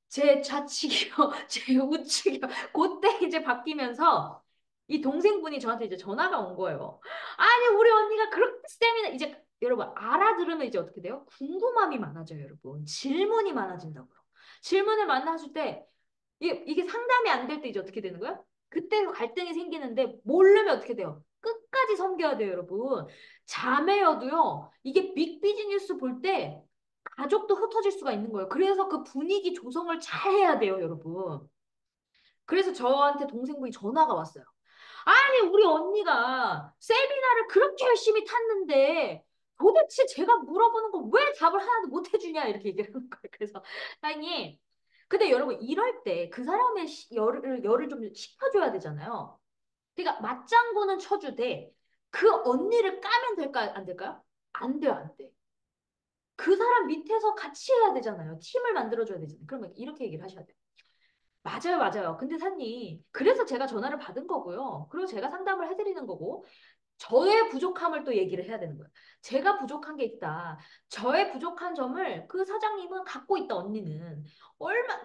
제 좌측이요, 제 우측이요. 그때 이제 바뀌면서 이 동생분이 저한테 이제 전화가 온 거예요. 아니 우리 언니가 그렇게 세미나 이제 여러분 알아들으면 이제 어떻게 돼요? 궁금함이 많아져요, 여러분. 질문이 많아진다고요. 질문을 만나실 때 이게 상담이 안 될 때 이제 어떻게 되는 거야? 그때 갈등이 생기는데 모르면 어떻게 돼요? 끝까지 섬겨야 돼요, 여러분. 자매여도요. 이게 빅비즈니스 볼 때 가족도 흩어질 수가 있는 거예요. 그래서 그 분위기 조성을 잘 해야 돼요, 여러분. 그래서 저한테 동생분이 전화가 왔어요. 아니, 우리 언니가 세미나를 그렇게 열심히 탔는데 도대체 제가 물어보는 거 왜 답을 하나도 못 해주냐 이렇게 얘기를 하는 거예요. 그래서 사장님, 근데 여러분 이럴 때 그 사람의 열을 좀 식혀줘야 되잖아요. 그러니까 맞장구는 쳐주되 그 언니를 까면 될까요? 안 될까요? 안 돼요, 안 돼. 그 사람 밑에서 같이 해야 되잖아요. 팀을 만들어줘야 되잖아요. 그러면 이렇게 얘기를 하셔야 돼요. 맞아요, 맞아요. 근데 사님, 그래서 제가 전화를 받은 거고요. 그리고 제가 상담을 해드리는 거고, 저의 부족함을 또 얘기를 해야 되는 거예요. 제가 부족한 게 있다. 저의 부족한 점을 그 사장님은 갖고 있다, 언니는.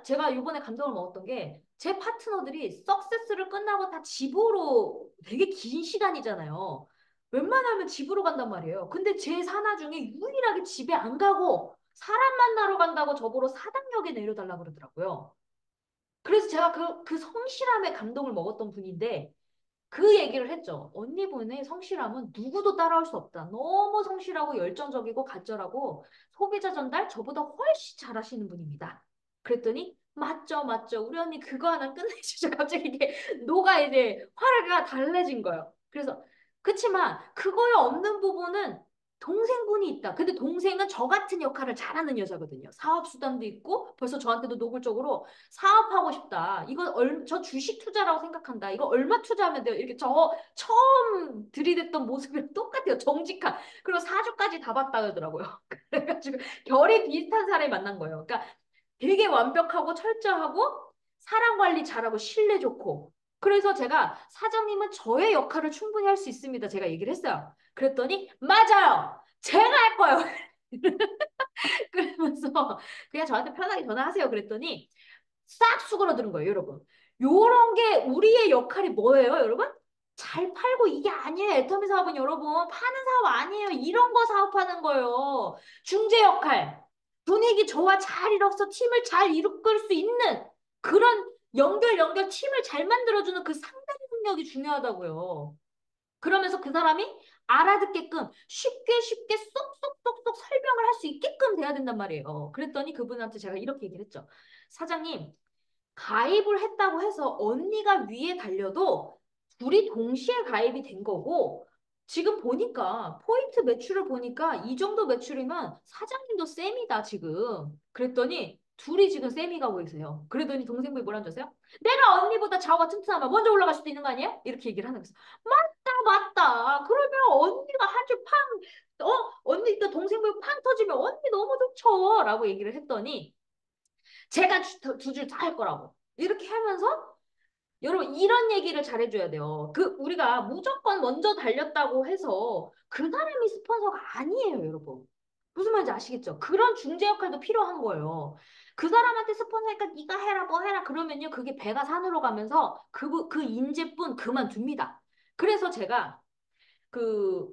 제가 이번에 감동을 먹었던 게, 제 파트너들이 석세스를 끝나고 다 집으로 되게 긴 시간이잖아요. 웬만하면 집으로 간단 말이에요. 근데 제 사나 중에 유일하게 집에 안 가고, 사람 만나러 간다고 저보러 사당역에 내려달라 그러더라고요. 그래서 제가 그 성실함에 감동을 먹었던 분인데, 그 얘기를 했죠. 언니분의 성실함은 누구도 따라올 수 없다. 너무 성실하고 열정적이고 간절하고 소비자 전달 저보다 훨씬 잘하시는 분입니다. 그랬더니 맞죠, 맞죠. 우리 언니 그거 하나 끝내주죠. 갑자기 이게 노가 이제 화가 달래진 거예요. 그래서 그치만 그거에 없는 부분은 동생분이 있다. 근데 동생은 저 같은 역할을 잘하는 여자거든요. 사업 수단도 있고 벌써 저한테도 노골적으로 사업하고 싶다. 저 주식 투자라고 생각한다. 이거 얼마 투자하면 돼요? 이렇게 저 처음 들이댔던 모습이랑 똑같아요. 정직한. 그리고 사주까지 다 봤다 그러더라고요. 그래가지고 결이 비슷한 사람이 만난 거예요. 그러니까 되게 완벽하고 철저하고 사람 관리 잘하고 신뢰 좋고. 그래서 제가 사장님은 저의 역할을 충분히 할 수 있습니다. 제가 얘기를 했어요. 그랬더니 맞아요. 제가 할 거예요. 그러면서 그냥 저한테 편하게 전화하세요. 그랬더니 싹 수그러드는 거예요, 여러분. 요런 게 우리의 역할이 뭐예요, 여러분? 잘 팔고 이게 아니에요. 애터미 사업은 여러분 파는 사업 아니에요. 이런 거 사업하는 거예요. 중재 역할. 분위기 좋아 잘 이뤄서 팀을 잘 이끌 수 있는 그런 연결 팀을 잘 만들어주는 그 상당 능력이 중요하다고요. 그러면서 그 사람이 알아듣게끔 쉽게 쏙쏙쏙쏙 설명을 할 수 있게끔 돼야 된단 말이에요. 그랬더니 그분한테 제가 이렇게 얘기를 했죠. 사장님, 가입을 했다고 해서 언니가 위에 달려도 둘이 동시에 가입이 된 거고 지금 보니까 포인트 매출을 보니까 이 정도 매출이면 사장님도 쌤이다 지금. 그랬더니 둘이 지금 쌤이 가고 계세요. 그러더니 동생분이 뭐라는 줄 아세요? 내가 언니보다 좌우가 튼튼하면 먼저 올라갈 수도 있는 거 아니에요? 이렇게 얘기를 하는 거예요. 맞다 맞다. 그러면 언니가 한 줄 팡, 언니 또 동생분 팡 터지면 언니 너무 좋죠. 라고 얘기를 했더니 제가 두 줄 다 할 거라고. 이렇게 하면서 여러분 이런 얘기를 잘해줘야 돼요. 우리가 무조건 먼저 달렸다고 해서 그 사람이 스폰서가 아니에요, 여러분. 무슨 말인지 아시겠죠? 그런 중재 역할도 필요한 거예요. 그 사람한테 스폰서니까 네가 해라 뭐 해라 그러면요 그게 배가 산으로 가면서 그 인재뿐 그만둡니다. 그래서 제가 그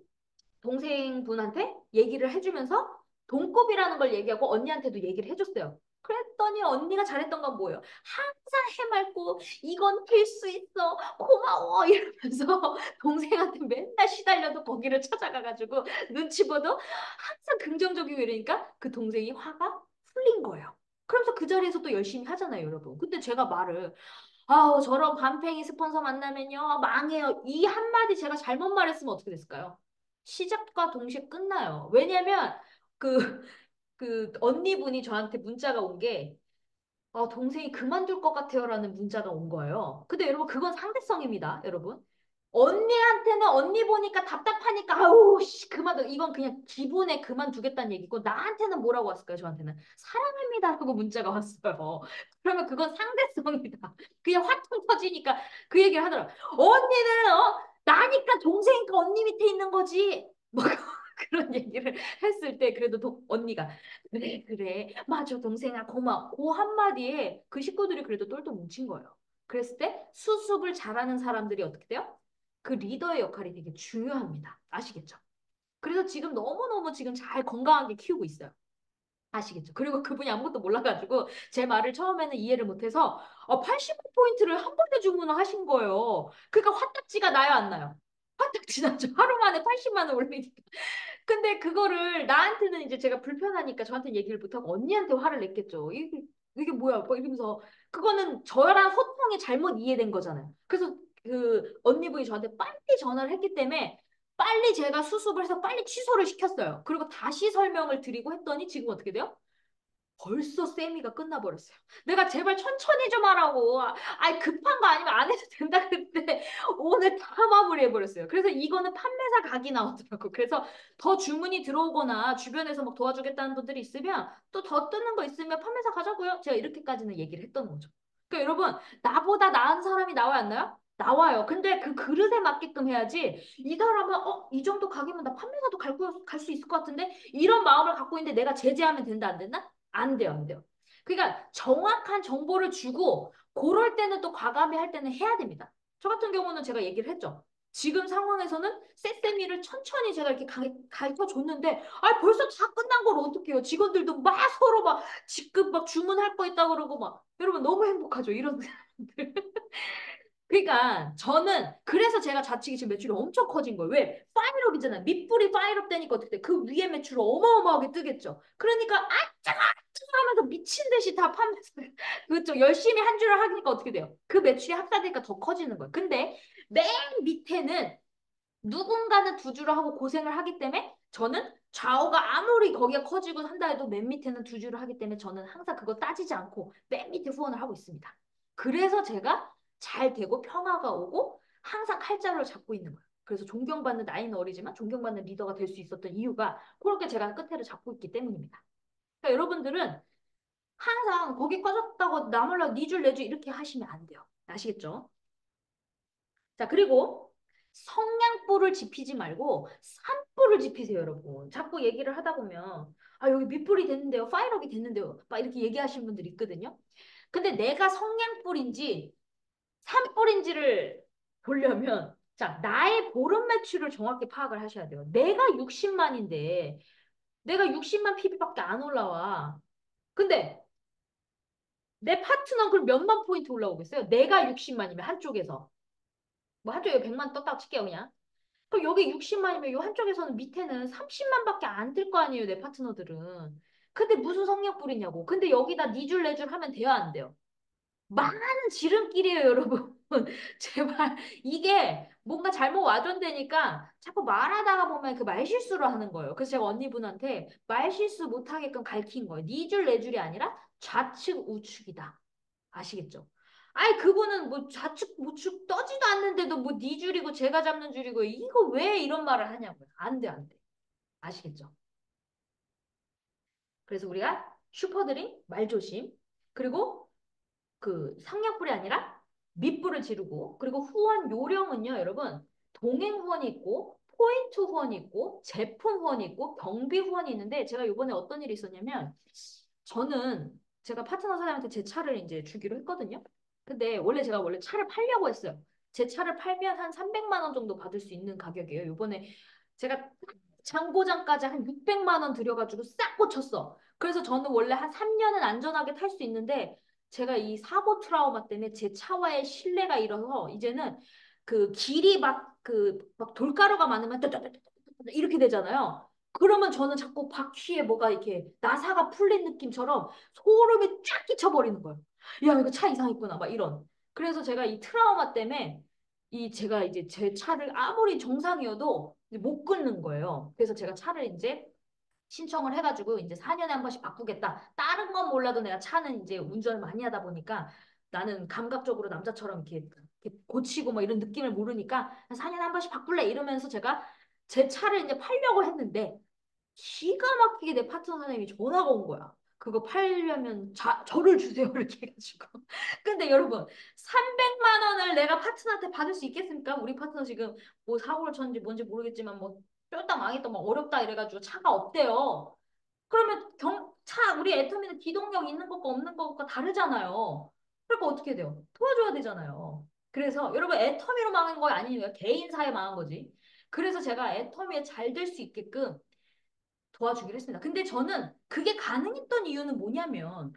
동생분한테 얘기를 해주면서 동급이라는 걸 얘기하고 언니한테도 얘기를 해줬어요. 그랬더니 언니가 잘했던 건 뭐예요? 항상 해맑고 이건 될 수 있어 고마워 이러면서 동생한테 맨날 시달려도 거기를 찾아가가지고 눈치 보도 항상 긍정적이고 이러니까 그 동생이 화가 풀린 거예요. 그러면서 그 자리에서 또 열심히 하잖아요, 여러분. 근데 제가 말을 아우 저런 반팽이 스폰서 만나면요 망해요. 이 한마디 제가 잘못 말했으면 어떻게 됐을까요? 시작과 동시에 끝나요. 왜냐면 그, 그 언니분이 저한테 문자가 온 게 동생이 그만둘 것 같아요라는 문자가 온 거예요. 근데 여러분 그건 상대성입니다, 여러분. 언니한테는 언니 보니까 답답하니까 아우 씨 그만둬 이건 그냥 기분에 그만두겠다는 얘기고 나한테는 뭐라고 왔을까요? 저한테는 사랑합니다 하고 문자가 왔어요. 그러면 그건 상대성이다. 그냥 화통 터지니까 그 얘기를 하더라고. 언니는 나니까 동생이니까 언니 밑에 있는 거지. 뭐 그런 얘기를 했을 때 그래도 언니가 그래 그래 맞아 동생아 고마워 그 한마디에 그 식구들이 그래도 똘똘 뭉친 거예요. 그랬을 때 수습을 잘하는 사람들이 어떻게 돼요? 그 리더의 역할이 되게 중요합니다. 아시겠죠? 그래서 지금 너무너무 지금 잘 건강하게 키우고 있어요. 아시겠죠? 그리고 그분이 아무것도 몰라가지고 제 말을 처음에는 이해를 못해서 80포인트를 한 번에 주문을 하신 거예요. 그러니까 화딱지가 나요, 안 나요? 화딱지 나죠. 하루 만에 80만 원 올리니까. 근데 그거를 나한테는 이제 제가 불편하니까 저한테 얘기를 못하고 언니한테 화를 냈겠죠. 이게 뭐야? 뭐 이러면서 그거는 저랑 소통이 잘못 이해된 거잖아요. 그래서 그 언니분이 저한테 빨리 전화를 했기 때문에 빨리 제가 수습을 해서 빨리 취소를 시켰어요. 그리고 다시 설명을 드리고 했더니 지금 어떻게 돼요? 벌써 세미가 끝나버렸어요. 내가 제발 천천히 좀 하라고. 아니, 급한 거 아니면 안 해도 된다 그랬는데, 오늘 다 마무리해버렸어요. 그래서 이거는 판매사 각이 나오더라고. 그래서 더 주문이 들어오거나 주변에서 막 도와주겠다는 분들이 있으면 또 더 뜨는 거 있으면 판매사 가자고요. 제가 이렇게까지는 얘기를 했던 거죠. 그러니까 여러분, 나보다 나은 사람이 나와요, 안 나와요? 나와요. 근데 그 그릇에 맞게끔 해야지. 이 사람은 이 정도 가격이면 나 판매사도 갈 수 있을 것 같은데 이런 마음을 갖고 있는데 내가 제재하면 된다 안 된다? 안 돼요, 안 돼요. 그러니까 정확한 정보를 주고 그럴 때는 또 과감히 할 때는 해야 됩니다. 저 같은 경우는 제가 얘기를 했죠. 지금 상황에서는 세세미를 천천히 제가 이렇게 가르쳐 줬는데, 벌써 다 끝난 걸 어떡해요. 직원들도 막 서로 막 직급 막 주문할 거 있다 그러고 막. 여러분 너무 행복하죠, 이런 사람들. 그러니까 저는 그래서 제가 자칭이 지금 매출이 엄청 커진 거예요. 왜? 파일업이잖아요. 밑불이 파일업 되니까 어떻게 돼? 그 위에 매출 어마어마하게 뜨겠죠. 그러니까 아짱 하면서 미친 듯이 다 판매서 그쪽 열심히 한 줄을 하니까 어떻게 돼요? 그 매출이 합사되니까 더 커지는 거예요. 근데 맨 밑에는 누군가는 두 줄을 하고 고생을 하기 때문에 저는 좌우가 아무리 거기가 커지고 한다 해도 맨 밑에는 두 줄을 하기 때문에 저는 항상 그거 따지지 않고 맨 밑에 후원을 하고 있습니다. 그래서 제가 잘 되고 평화가 오고 항상 칼자루를 잡고 있는 거예요. 그래서 존경받는 나이는 어리지만 존경받는 리더가 될 수 있었던 이유가 그렇게 제가 끝에를 잡고 있기 때문입니다. 그러니까 여러분들은 항상 거기 꺼졌다고 나 몰라 네 줄 내 줄 이렇게 하시면 안 돼요. 아시겠죠? 자, 그리고 성냥불을 지피지 말고 산불을 지피세요, 여러분. 자꾸 얘기를 하다 보면 여기 밑불이 됐는데요. 파이널이 됐는데요. 막 이렇게 얘기하시는 분들이 있거든요. 근데 내가 성냥불인지 산불인지를 보려면 자, 나의 보름 매출을 정확히 파악을 하셔야 돼요. 내가 60만인데 내가 60만 PB밖에 안 올라와. 근데 내 파트너는 그럼 몇만 포인트 올라오겠어요? 내가 60만이면 한쪽에서. 뭐 한쪽에 100만 떴다고 칠게요, 그냥. 그럼 여기 60만이면 요 한쪽에서는 밑에는 30만밖에 안 뜰 거 아니에요, 내 파트너들은. 근데 무슨 성역 부리냐고. 근데 여기다 네 줄, 네 줄 하면 돼요, 안 돼요? 많은 지름길이에요, 여러분. 제발. 이게 뭔가 잘못 와전되니까 자꾸 말하다가 보면 그 말실수를 하는 거예요. 그래서 제가 언니분한테 말실수 못하게끔 가르친 거예요. 네 줄, 네 줄이 아니라 좌측, 우측이다. 아시겠죠? 아이 그분은 뭐 좌측 우측 떠지도 않는데도 뭐 네 줄이고 제가 잡는 줄이고 이거 왜 이런 말을 하냐고요. 안 돼, 안 돼. 아시겠죠? 그래서 우리가 슈퍼드림 말조심 그리고 그 상약불이 아니라 밑불을 지르고 그리고 후원 요령은요, 여러분. 동행 후원이 있고 포인트 후원이 있고 제품 후원이 있고 경비 후원이 있는데 제가 이번에 어떤 일이 있었냐면 저는 제가 파트너 사장한테 제 차를 이제 주기로 했거든요. 근데 원래 차를 팔려고 했어요. 제 차를 팔면 한 300만 원 정도 받을 수 있는 가격이에요. 이번에 제가 장고장까지 한 600만 원 들여가지고 싹 고쳤어. 그래서 저는 원래 한 3년은 안전하게 탈 수 있는데 제가 이 사고 트라우마 때문에 제 차와의 신뢰가 잃어서 이제는 그 길이 막 돌가루가 많으면 이렇게 되잖아요. 그러면 저는 자꾸 바퀴에 뭐가 이렇게 나사가 풀린 느낌처럼 소름이 쫙 끼쳐버리는 거예요. 야, 이거 차 이상했구나. 막 이런. 그래서 제가 이 트라우마 때문에 제가 이제 제 차를 아무리 정상이어도 이제 못 끊는 거예요. 그래서 제가 차를 이제 신청을 해가지고 이제 4년에 한 번씩 바꾸겠다. 다른 건 몰라도 내가 차는 이제 운전을 많이 하다 보니까 나는 감각적으로 남자처럼 이렇게 고치고 뭐 이런 느낌을 모르니까 4년에 한 번씩 바꿀래 이러면서 제가 제 차를 이제 팔려고 했는데 기가 막히게 내 파트너 사장님이 전화가 온 거야. 그거 팔려면 저를 주세요. 이렇게 해가지고. 근데 여러분, 300만 원을 내가 파트너한테 받을 수 있겠습니까? 우리 파트너 지금 뭐 사고를 쳤는지 뭔지 모르겠지만 뭐 쫄딱 망했다, 막 어렵다 이래가지고 차가 없대요. 그러면 우리 애터미는 기동력 있는 것과 없는 것과 다르잖아요. 그러니까 어떻게 돼요? 도와줘야 되잖아요. 그래서 여러분 애터미로 망한 거 아니에요. 개인사에 망한 거지. 그래서 제가 애터미에 잘 될 수 있게끔 도와주기로 했습니다. 근데 저는 그게 가능했던 이유는 뭐냐면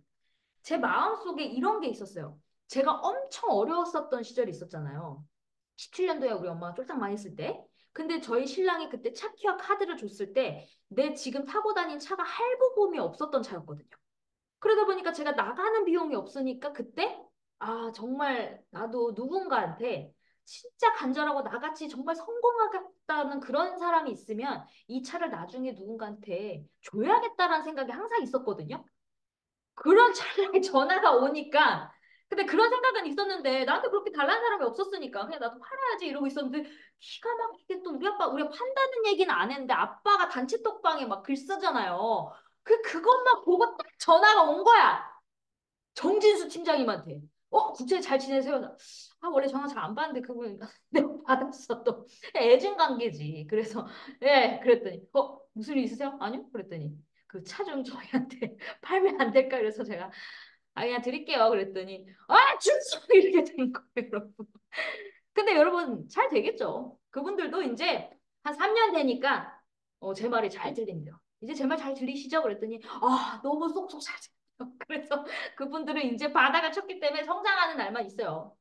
제 마음속에 이런 게 있었어요. 제가 엄청 어려웠었던 시절이 있었잖아요. 17년도에 우리 엄마가 쫄딱 많이 했을 때. 근데 저희 신랑이 그때 차 키와 카드를 줬을 때 내 지금 타고 다닌 차가 할부금이 없었던 차였거든요. 그러다 보니까 제가 나가는 비용이 없으니까 그때 아, 정말 나도 누군가한테 진짜 간절하고 나같이 정말 성공하겠다는 그런 사람이 있으면 이 차를 나중에 누군가한테 줘야겠다라는 생각이 항상 있었거든요. 그런 찰나에 전화가 오니까 근데 그런 생각은 있었는데 나한테 그렇게 달라는 사람이 없었으니까 그냥 나도 팔아야지 이러고 있었는데 기가 막히게 또 우리가 판다는 얘기는 안 했는데 아빠가 단체 톡방에 막 글 쓰잖아요. 그것만 보고 딱 전화가 온 거야. 정진수 팀장님한테. 국제 잘 지내세요? 아, 원래 전화 잘 안 받는데 그분 내가 받았어 또. 애증 관계지. 그래서 예, 그랬더니 무슨 일 있으세요? 아니요? 그랬더니 그 차 좀 저희한테 팔면 안 될까? 그래서 제가 그냥 드릴게요. 그랬더니 준수 이렇게 된 거예요, 여러분. 근데 여러분 잘 되겠죠? 그분들도 이제 한 3년 되니까 제 말이 잘 들린대요. 이제 제 말 잘 들리시죠? 그랬더니 너무 쏙쏙 잘 들려요. 그래서 그분들은 이제 바닥을 쳤기 때문에 성장하는 날만 있어요.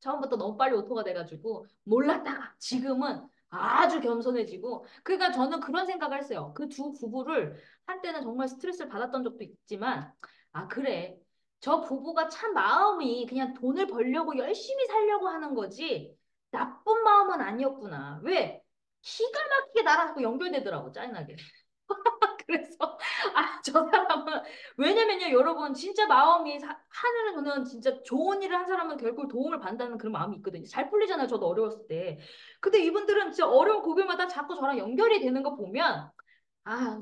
처음부터 너무 빨리 오토가 돼가지고 몰랐다가 지금은 아주 겸손해지고 그러니까 저는 그런 생각을 했어요. 그 두 부부를 한때는 정말 스트레스를 받았던 적도 있지만 그래 저 부부가 참 마음이 그냥 돈을 벌려고 열심히 살려고 하는 거지 나쁜 마음은 아니었구나. 왜? 기가 막히게 나랑 자꾸 연결되더라고 짜증나게. 그래서 저 사람은 왜냐면요 여러분 진짜 마음이 하늘은 저는 진짜 좋은 일을 한 사람은 결국 도움을 받는다는 그런 마음이 있거든요. 잘 풀리잖아요. 저도 어려웠을 때. 근데 이분들은 진짜 어려운 고비마다 자꾸 저랑 연결이 되는 거 보면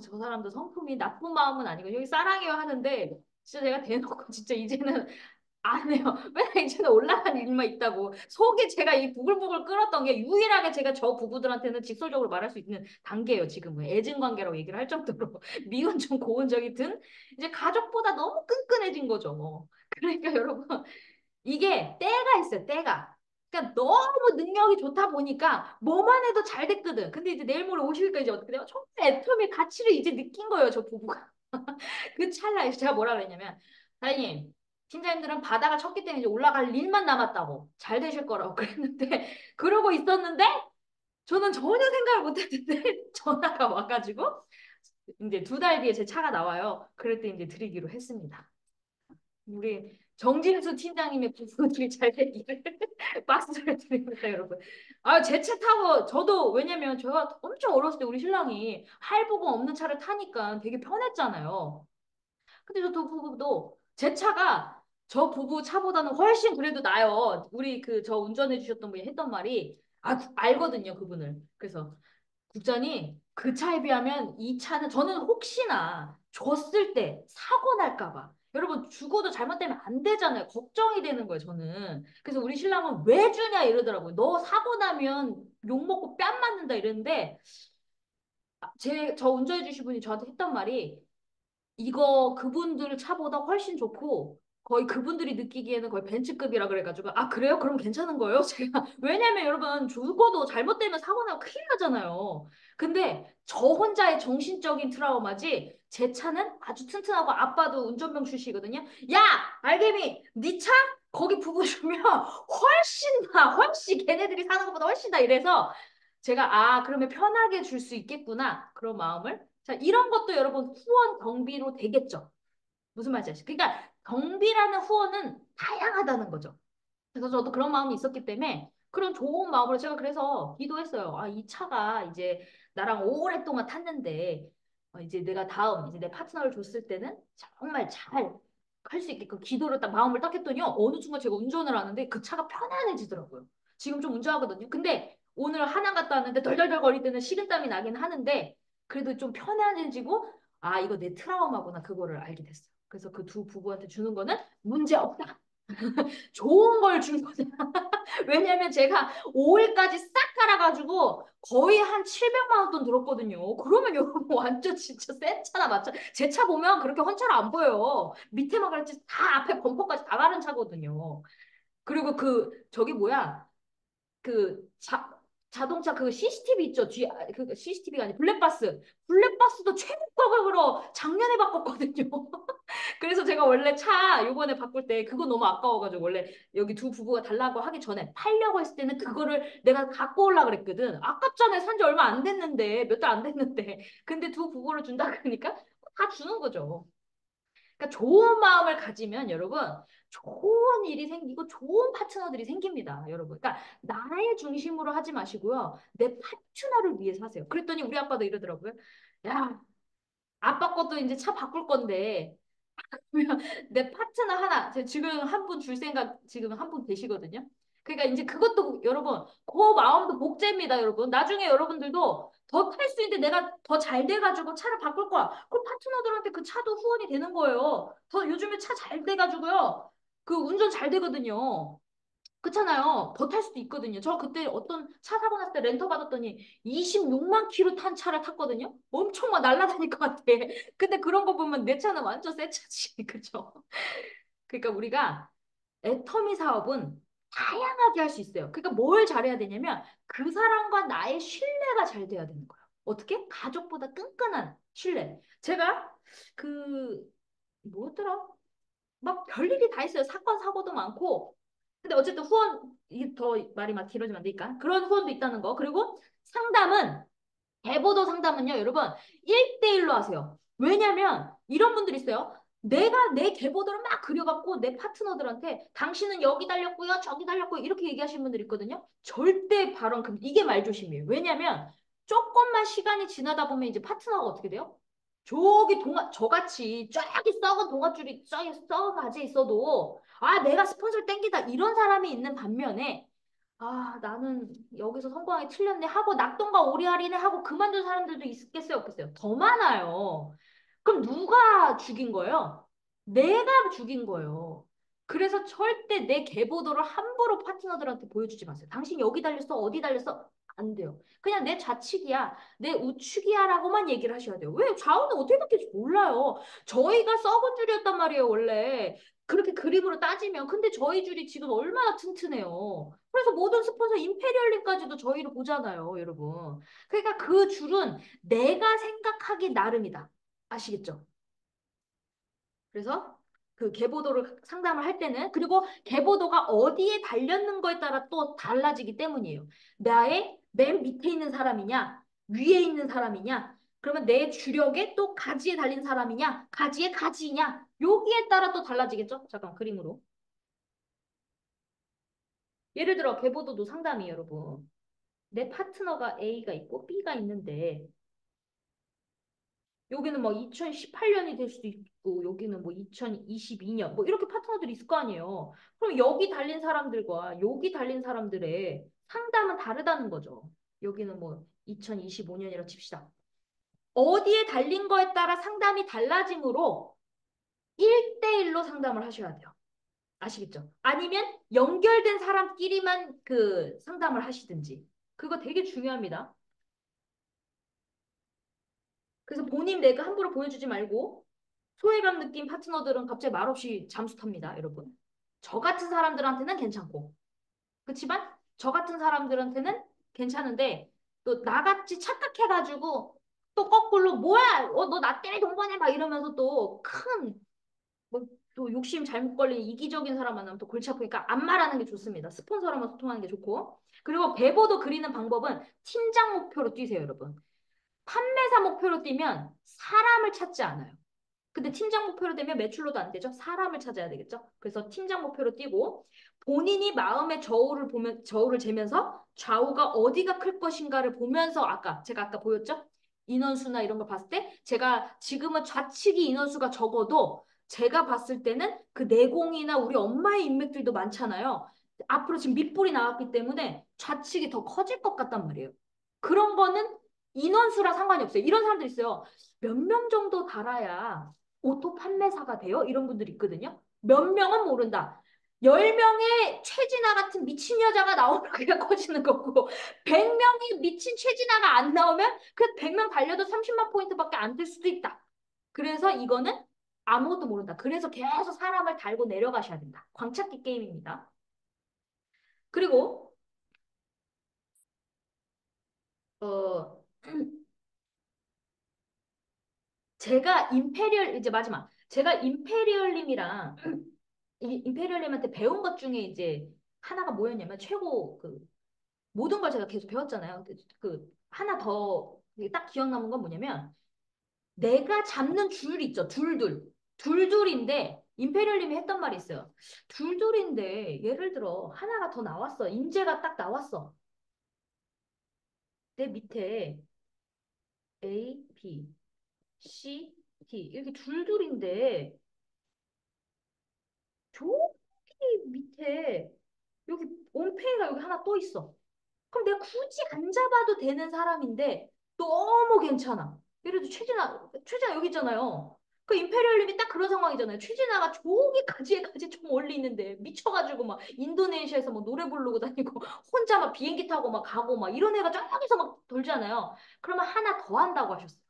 저 사람도 성품이 나쁜 마음은 아니고 여기 사랑해요 하는데 진짜 제가 대놓고 진짜 이제는 안 해요. 맨날 이제는 올라간 일만 있다고. 속에 제가 이 부글부글 끓었던 게 유일하게 제가 저 부부들한테는 직설적으로 말할 수 있는 단계예요. 지금은 애증 관계라고 얘기를 할 정도로 미운 좀 고운 적이 든 이제 가족보다 너무 끈끈해진 거죠. 뭐. 그러니까 여러분 이게 때가 있어요. 때가. 그러니까 너무 능력이 좋다 보니까 뭐만 해도 잘 됐거든. 근데 이제 내일 모레 오시니까 이제 어떻게 돼요? 정말 애터미의 가치를 이제 느낀 거예요. 저 부부가. 그 찰나에 제가 뭐라 그랬냐면 사장님 팀장님들은 바닥을 쳤기 때문에 이제 올라갈 일만 남았다고 잘 되실 거라고 그랬는데 그러고 있었는데 저는 전혀 생각을 못했는데 전화가 와가지고 이제 2달 뒤에 제 차가 나와요. 그럴 때 이제 드리기로 했습니다. 우리 정진수 팀장님의 부부들이 잘 되기를 박수를 드립니다, 여러분. 제 차 타고 저도 왜냐면 제가 엄청 어렸을 때 우리 신랑이 할부금 없는 차를 타니까 되게 편했잖아요. 근데 저 두 부부도 제 차가 저 부부 차보다는 훨씬 그래도 나요. 우리 저 운전해 주셨던 분이 했던 말이 알거든요, 그분을. 그래서 국장님 그 차에 비하면 이 차는 저는 혹시나 줬을 때 사고 날까 봐. 여러분 죽어도 잘못되면 안 되잖아요. 걱정이 되는 거예요, 저는. 그래서 우리 신랑은 왜 주냐 이러더라고요. 너 사고 나면 욕 먹고 뺨 맞는다 이랬는데 저 운전해 주신 분이 저한테 했던 말이 이거 그분들 차보다 훨씬 좋고 거의 그분들이 느끼기에는 거의 벤츠급이라 그래가지고 그래요? 그럼 괜찮은 거예요? 제가 왜냐면 여러분 죽어도 잘못되면 사고 나고 큰일 나잖아요. 근데 저 혼자의 정신적인 트라우마지 제 차는 아주 튼튼하고 아빠도 운전병 출시거든요. 야 알개미 네 차? 거기 부부 주면 훨씬 걔네들이 사는 것보다 훨씬 다 이래서 제가 그러면 편하게 줄 수 있겠구나 그런 마음을 자 이런 것도 여러분 후원 경비로 되겠죠. 무슨 말인지 아시죠? 그러니까 경비라는 후원은 다양하다는 거죠. 그래서 저도 그런 마음이 있었기 때문에 그런 좋은 마음으로 제가 그래서 기도했어요. 이 차가 이제 나랑 오랫동안 탔는데 이제 내가 다음 이제 내 파트너를 줬을 때는 정말 잘 할 수 있게끔 기도를 딱 마음을 딱 했더니요. 어느 순간 제가 운전을 하는데 그 차가 편안해지더라고요. 지금 좀 운전하거든요. 근데 오늘 하남 갔다 왔는데 덜덜덜 거릴 때는 식은땀이 나긴 하는데 그래도 좀 편안해지고 이거 내 트라우마구나 그거를 알게 됐어요. 그래서 그 두 부부한테 주는 거는 문제 없다. 좋은 걸 준 거죠. 왜냐면 제가 5일까지 싹 갈아가지고 거의 한 700만 원 돈 들었거든요. 그러면 여러분 완전 진짜 새 차나 마찬 제 차 보면 그렇게 헌차로 안 보여요. 밑에만 갈지 다 앞에 범퍼까지 다 가른 차거든요. 그리고 저기 뭐야 그 자동차 그 CCTV 있죠? 그 CCTV가 아니 블랙박스. 블랙박스도 최고급으로 작년에 바꿨거든요. 그래서 제가 원래 차 요번에 바꿀 때 그거 너무 아까워가지고 원래 여기 두 부부가 달라고 하기 전에 팔려고 했을 때는 그거를 내가 갖고 오려고 그랬거든. 아깝잖아요. 산지 얼마 안 됐는데 몇 달 안 됐는데. 근데 두 부부를 준다 그러니까 다 주는 거죠. 그러니까 좋은 마음을 가지면 여러분 좋은 일이 생기고 좋은 파트너들이 생깁니다, 여러분. 그러니까 나의 중심으로 하지 마시고요. 내 파트너를 위해서 하세요. 그랬더니 우리 아빠도 이러더라고요. 야, 아빠 것도 이제 차 바꿀 건데 내 파트너 하나, 지금 한 분 줄 생각 지금 한 분 계시거든요. 그러니까 이제 그것도 여러분, 그 마음도 복제입니다, 여러분. 나중에 여러분들도 더 탈 수 있는데 내가 더 잘 돼가지고 차를 바꿀 거야. 그 파트너들한테 그 차도 후원이 되는 거예요. 더 요즘에 차 잘 돼가지고요. 그 운전 잘 되거든요. 그렇잖아요. 더 탈 수도 있거든요. 저 그때 어떤 차 사고 났을 때 렌터 받았더니 26만 킬로 탄 차를 탔거든요. 엄청 막 날아다닐 것 같아. 근데 그런 거 보면 내 차는 완전 새 차지. 그죠? 그러니까 우리가 애터미 사업은 다양하게 할 수 있어요. 그러니까 뭘 잘해야 되냐면 그 사람과 나의 신뢰가 잘 돼야 되는 거예요. 어떻게? 가족보다 끈끈한 신뢰. 제가 그 뭐였더라? 막 별일이 다 있어요. 사건 사고도 많고. 근데 어쨌든 후원 이게 더 말이 막 길어지면 안 되니까 그런 후원도 있다는 거. 그리고 상담은 대보도 상담은요, 여러분, 1대1로 하세요. 왜냐면 이런 분들 있어요. 내가 내 계보도를 막 그려갖고 내 파트너들한테 당신은 여기 달렸고요, 저기 달렸고요, 이렇게 얘기하시는 분들 있거든요. 절대 발언, 이게 말조심이에요. 왜냐면 조금만 시간이 지나다 보면 이제 파트너가 어떻게 돼요? 저기 저같이 쫙이 썩은 동아줄이 쫙이 썩은 가지 있어도 아, 내가 스폰서를 땡기다 이런 사람이 있는 반면에 아, 나는 여기서 성공하기 틀렸네 하고 낙동과 오리알이네 하고 그만둔 사람들도 있겠어요, 없겠어요? 더 많아요. 그럼 누가 죽인 거예요? 내가 죽인 거예요. 그래서 절대 내 계보도를 함부로 파트너들한테 보여주지 마세요. 당신 여기 달렸어, 어디 달렸어? 안 돼요. 그냥 내 좌측이야, 내 우측이야라고만 얘기를 하셔야 돼요. 왜? 좌우는 어떻게 바뀔지 몰라요. 저희가 썩은 줄이었단 말이에요, 원래. 그렇게 그림으로 따지면. 근데 저희 줄이 지금 얼마나 튼튼해요. 그래서 모든 스폰서 임페리얼링까지도 저희를 보잖아요, 여러분. 그러니까 그 줄은 내가 생각하기 나름이다. 아시겠죠? 그래서 그 계보도를 상담을 할 때는 그리고 계보도가 어디에 달렸는 거에 따라 또 달라지기 때문이에요. 나의 맨 밑에 있는 사람이냐, 위에 있는 사람이냐, 그러면 내 주력에 또 가지에 달린 사람이냐, 가지에 가지이냐, 여기에 따라 또 달라지겠죠? 잠깐 그림으로. 예를 들어 계보도도 상담이에요, 여러분. 내 파트너가 A가 있고 B가 있는데 여기는 뭐 2018년이 될 수도 있고 여기는 뭐 2022년 뭐 이렇게 파트너들이 있을 거 아니에요. 그럼 여기 달린 사람들과 여기 달린 사람들의 상담은 다르다는 거죠. 여기는 뭐 2025년이라 칩시다. 어디에 달린 거에 따라 상담이 달라지므로 1대1로 상담을 하셔야 돼요. 아시겠죠? 아니면 연결된 사람끼리만 그 상담을 하시든지. 그거 되게 중요합니다. 그래서 본인 내가 함부로 보여주지 말고 소외감 느낀 파트너들은 갑자기 말없이 잠수 탑니다, 여러분. 저 같은 사람들한테는 괜찮고. 그렇지만 저 같은 사람들한테는 괜찮은데 또 나같이 착각해가지고 또 거꾸로 뭐야? 너 나 때문에 돈 버냐? 막 이러면서 또 큰 뭐 또 욕심 잘못 걸린 이기적인 사람 만나면 또 골치 아프니까 안 말하는 게 좋습니다. 스폰서랑만 소통하는 게 좋고. 그리고 배보도 그리는 방법은 팀장 목표로 뛰세요, 여러분. 판매사 목표로 뛰면 사람을 찾지 않아요. 근데 팀장 목표로 되면 매출로도 안 되죠. 사람을 찾아야 되겠죠. 그래서 팀장 목표로 뛰고 본인이 마음의 저울을 재면서 좌우가 어디가 클 것인가를 보면서 제가 아까 보였죠? 인원수나 이런 걸 봤을 때 제가 지금은 좌측이 인원수가 적어도 제가 봤을 때는 그 내공이나 우리 엄마의 인맥들도 많잖아요. 앞으로 지금 밑불이 나왔기 때문에 좌측이 더 커질 것 같단 말이에요. 그런 거는 인원수랑 상관이 없어요. 이런 사람들 있어요. 몇 명 정도 달아야 오토 판매사가 돼요? 이런 분들이 있거든요. 몇 명은 모른다. 10명의 최진아 같은 미친 여자가 나오면 그냥 커지는 거고 100명이 미친 최진아가 안 나오면 그 100명 달려도 30만 포인트밖에 안 될 수도 있다. 그래서 이거는 아무것도 모른다. 그래서 계속 사람을 달고 내려가셔야 된다. 광착기 게임입니다. 그리고 어 제가 임페리얼 이제 마지막 제가 임페리얼님이랑 임페리얼님한테 배운 것 중에 이제 하나가 뭐였냐면 최고 그 모든 걸 제가 계속 배웠잖아요. 그 하나 더 딱 기억 남은 건 뭐냐면 내가 잡는 줄 있죠. 둘둘. 둘둘인데 임페리얼님이 했던 말이 있어요. 둘둘인데 예를 들어 하나가 더 나왔어. 인재가 딱 나왔어. 내 밑에 A, B, C, D 이렇게 둘둘인데 저기 밑에 여기 옹팽이가 여기 하나 또 있어. 그럼 내가 굳이 안 잡아도 되는 사람인데 너무 괜찮아. 예를 들어 최진아 여기 있잖아요. 그 임페리얼님이 딱 그런 상황이잖아요. 최진아가 저기까지 좀 멀리 있는데 미쳐가지고 막 인도네시아에서 뭐 노래 부르고 다니고 혼자 막 비행기 타고 막 가고 막 이런 애가 저기서 막 돌잖아요. 그러면 하나 더 한다고 하셨어요.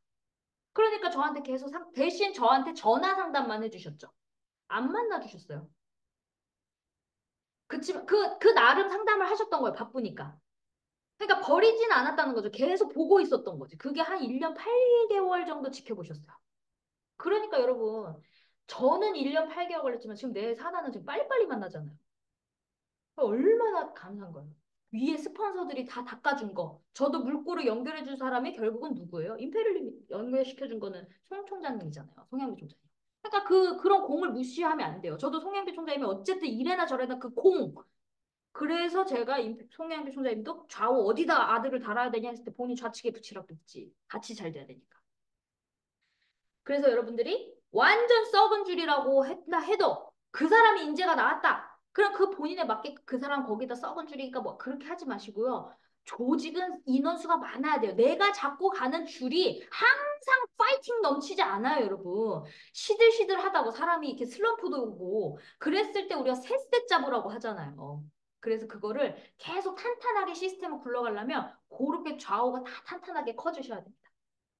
그러니까 저한테 계속 대신 저한테 전화 상담만 해주셨죠. 안 만나주셨어요. 그치만 그 나름 상담을 하셨던 거예요. 바쁘니까. 그러니까 버리지는 않았다는 거죠. 계속 보고 있었던 거지. 그게 한 1년 8개월 정도 지켜보셨어요. 그러니까 여러분, 저는 1년 8개월 걸렸지만 지금 내 사나는 지금 빨리빨리 만나잖아요. 얼마나 감사한 거예요. 위에 스폰서들이 다 닦아준 거. 저도 물꼬를 연결해준 사람이 결국은 누구예요? 임페리얼이 연결시켜준 거는 송 총장님이잖아요. 송영기 총장님. 그러니까 그런 공을 무시하면 안 돼요. 저도 송영기 총장님이 어쨌든 이래나 저래나 그 공, 그래서 제가 송영길 총장님도 좌우 어디다 아들을 달아야 되냐 했을 때 본인 좌측에 붙이라고 했지. 같이 잘 돼야 되니까. 그래서 여러분들이 완전 썩은 줄이라고 했다 해도 그 사람이 인재가 나왔다. 그럼 그 본인에 맞게 그 사람 거기다 썩은 줄이니까 뭐 그렇게 하지 마시고요. 조직은 인원수가 많아야 돼요. 내가 잡고 가는 줄이 항상 파이팅 넘치지 않아요, 여러분. 시들시들하다고 사람이 이렇게 슬럼프도 오고 그랬을 때 우리가 셋셋 잡으라고 하잖아요. 그래서 그거를 계속 탄탄하게 시스템을 굴러가려면 그렇게 좌우가 다 탄탄하게 커주셔야 됩니다.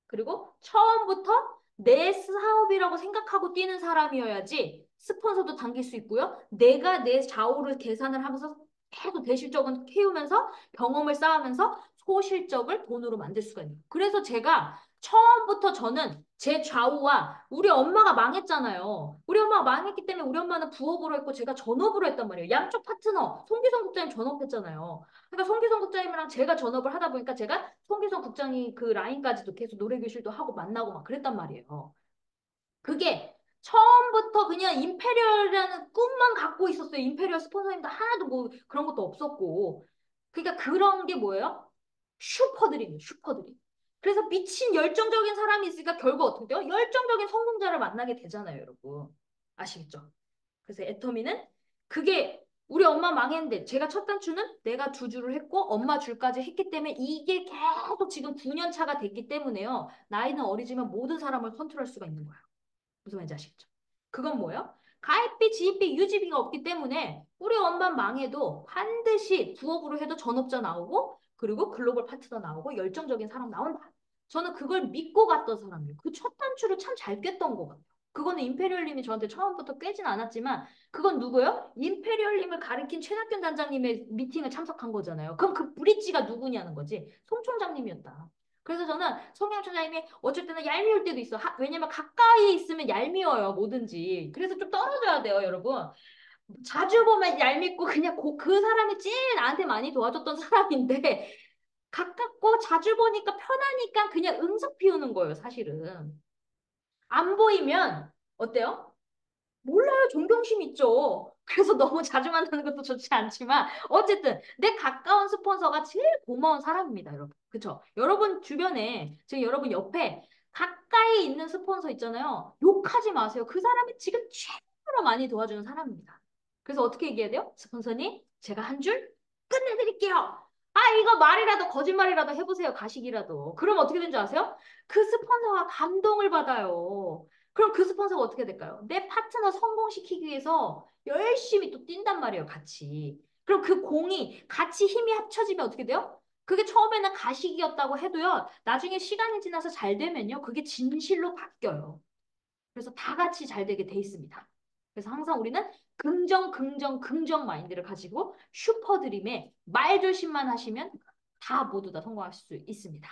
그리고 처음부터 내 사업이라고 생각하고 뛰는 사람이어야지 스폰서도 당길 수 있고요. 내가 내 좌우를 계산을 하면서 계속 대실적은 키우면서 경험을 쌓으면서 소실적을 돈으로 만들 수가 있는 거예요. 그래서 제가 처음부터 저는 제 좌우와 우리 엄마가 망했잖아요. 우리 엄마가 망했기 때문에 우리 엄마는 부업으로 했고 제가 전업으로 했단 말이에요. 양쪽 파트너, 송기성 국장님 전업했잖아요. 그러니까 송기성 국장님이랑 제가 전업을 하다 보니까 제가 송기성 국장이 그 라인까지도 계속 노래교실도 하고 만나고 막 그랬단 말이에요. 그게 처음부터 그냥 임페리얼이라는 꿈만 갖고 있었어요. 임페리얼 스폰서님도 하나도 뭐 그런 것도 없었고. 그러니까 그런 게 뭐예요? 슈퍼드림이에요. 슈퍼드림. 그래서 미친 열정적인 사람이 있으니까 결국 어떻게 돼요? 열정적인 성공자를 만나게 되잖아요, 여러분. 아시겠죠? 그래서 애터미는 그게 우리 엄마 망했는데 제가 첫 단추는 내가 두 줄을 했고 엄마 줄까지 했기 때문에 이게 계속 지금 9년 차가 됐기 때문에요. 나이는 어리지만 모든 사람을 컨트롤할 수가 있는 거예요. 무슨 말인지 아시겠죠? 그건 뭐예요? 가입비, 지입비, 유지비가 없기 때문에 우리 엄마 망해도 반드시 부업으로 해도 전업자 나오고 그리고 글로벌 파트너 나오고 열정적인 사람 나온다. 저는 그걸 믿고 갔던 사람이에요. 그 첫 단추를 참 잘 꿰던 것 같아요. 그거는 임페리얼님이 저한테 처음부터 꿰진 않았지만 그건 누구예요? 임페리얼님을 가리킨 최낙균 단장님의 미팅에 참석한 거잖아요. 그럼 그 브릿지가 누구냐는 거지. 송 총장님이었다. 그래서 저는 성형 총장님이 어쩔 때는 얄미울 때도 있어. 왜냐면 가까이 있으면 얄미워요, 뭐든지. 그래서 좀 떨어져야 돼요, 여러분. 자주 보면 얄밉고 그냥 그 사람이 제일 나한테 많이 도와줬던 사람인데 가깝고 자주 보니까 편하니까 그냥 응석 피우는 거예요, 사실은. 안 보이면 어때요? 몰라요. 존경심 있죠. 그래서 너무 자주 만나는 것도 좋지 않지만 어쨌든 내 가까운 스폰서가 제일 고마운 사람입니다, 여러분. 그쵸? 여러분 주변에 지금 여러분 옆에 가까이 있는 스폰서 있잖아요. 욕하지 마세요. 그 사람이 지금 최고로 많이 도와주는 사람입니다. 그래서 어떻게 얘기해야 돼요? 스폰서님, 제가 한 줄 끝내드릴게요. 아, 이거 말이라도 거짓말이라도 해보세요. 가식이라도. 그럼 어떻게 되는 줄 아세요? 그 스폰서가 감동을 받아요. 그럼 그 스폰서가 어떻게 될까요? 내 파트너 성공시키기 위해서 열심히 또 뛴단 말이에요, 같이. 그럼 그 공이 같이 힘이 합쳐지면 어떻게 돼요? 그게 처음에는 가식이었다고 해도요, 나중에 시간이 지나서 잘 되면요, 그게 진실로 바뀌어요. 그래서 다 같이 잘 되게 돼 있습니다. 그래서 항상 우리는 긍정, 긍정, 긍정 마인드를 가지고 슈퍼드림에 말조심만 하시면 다 모두 다 성공하실 수 있습니다.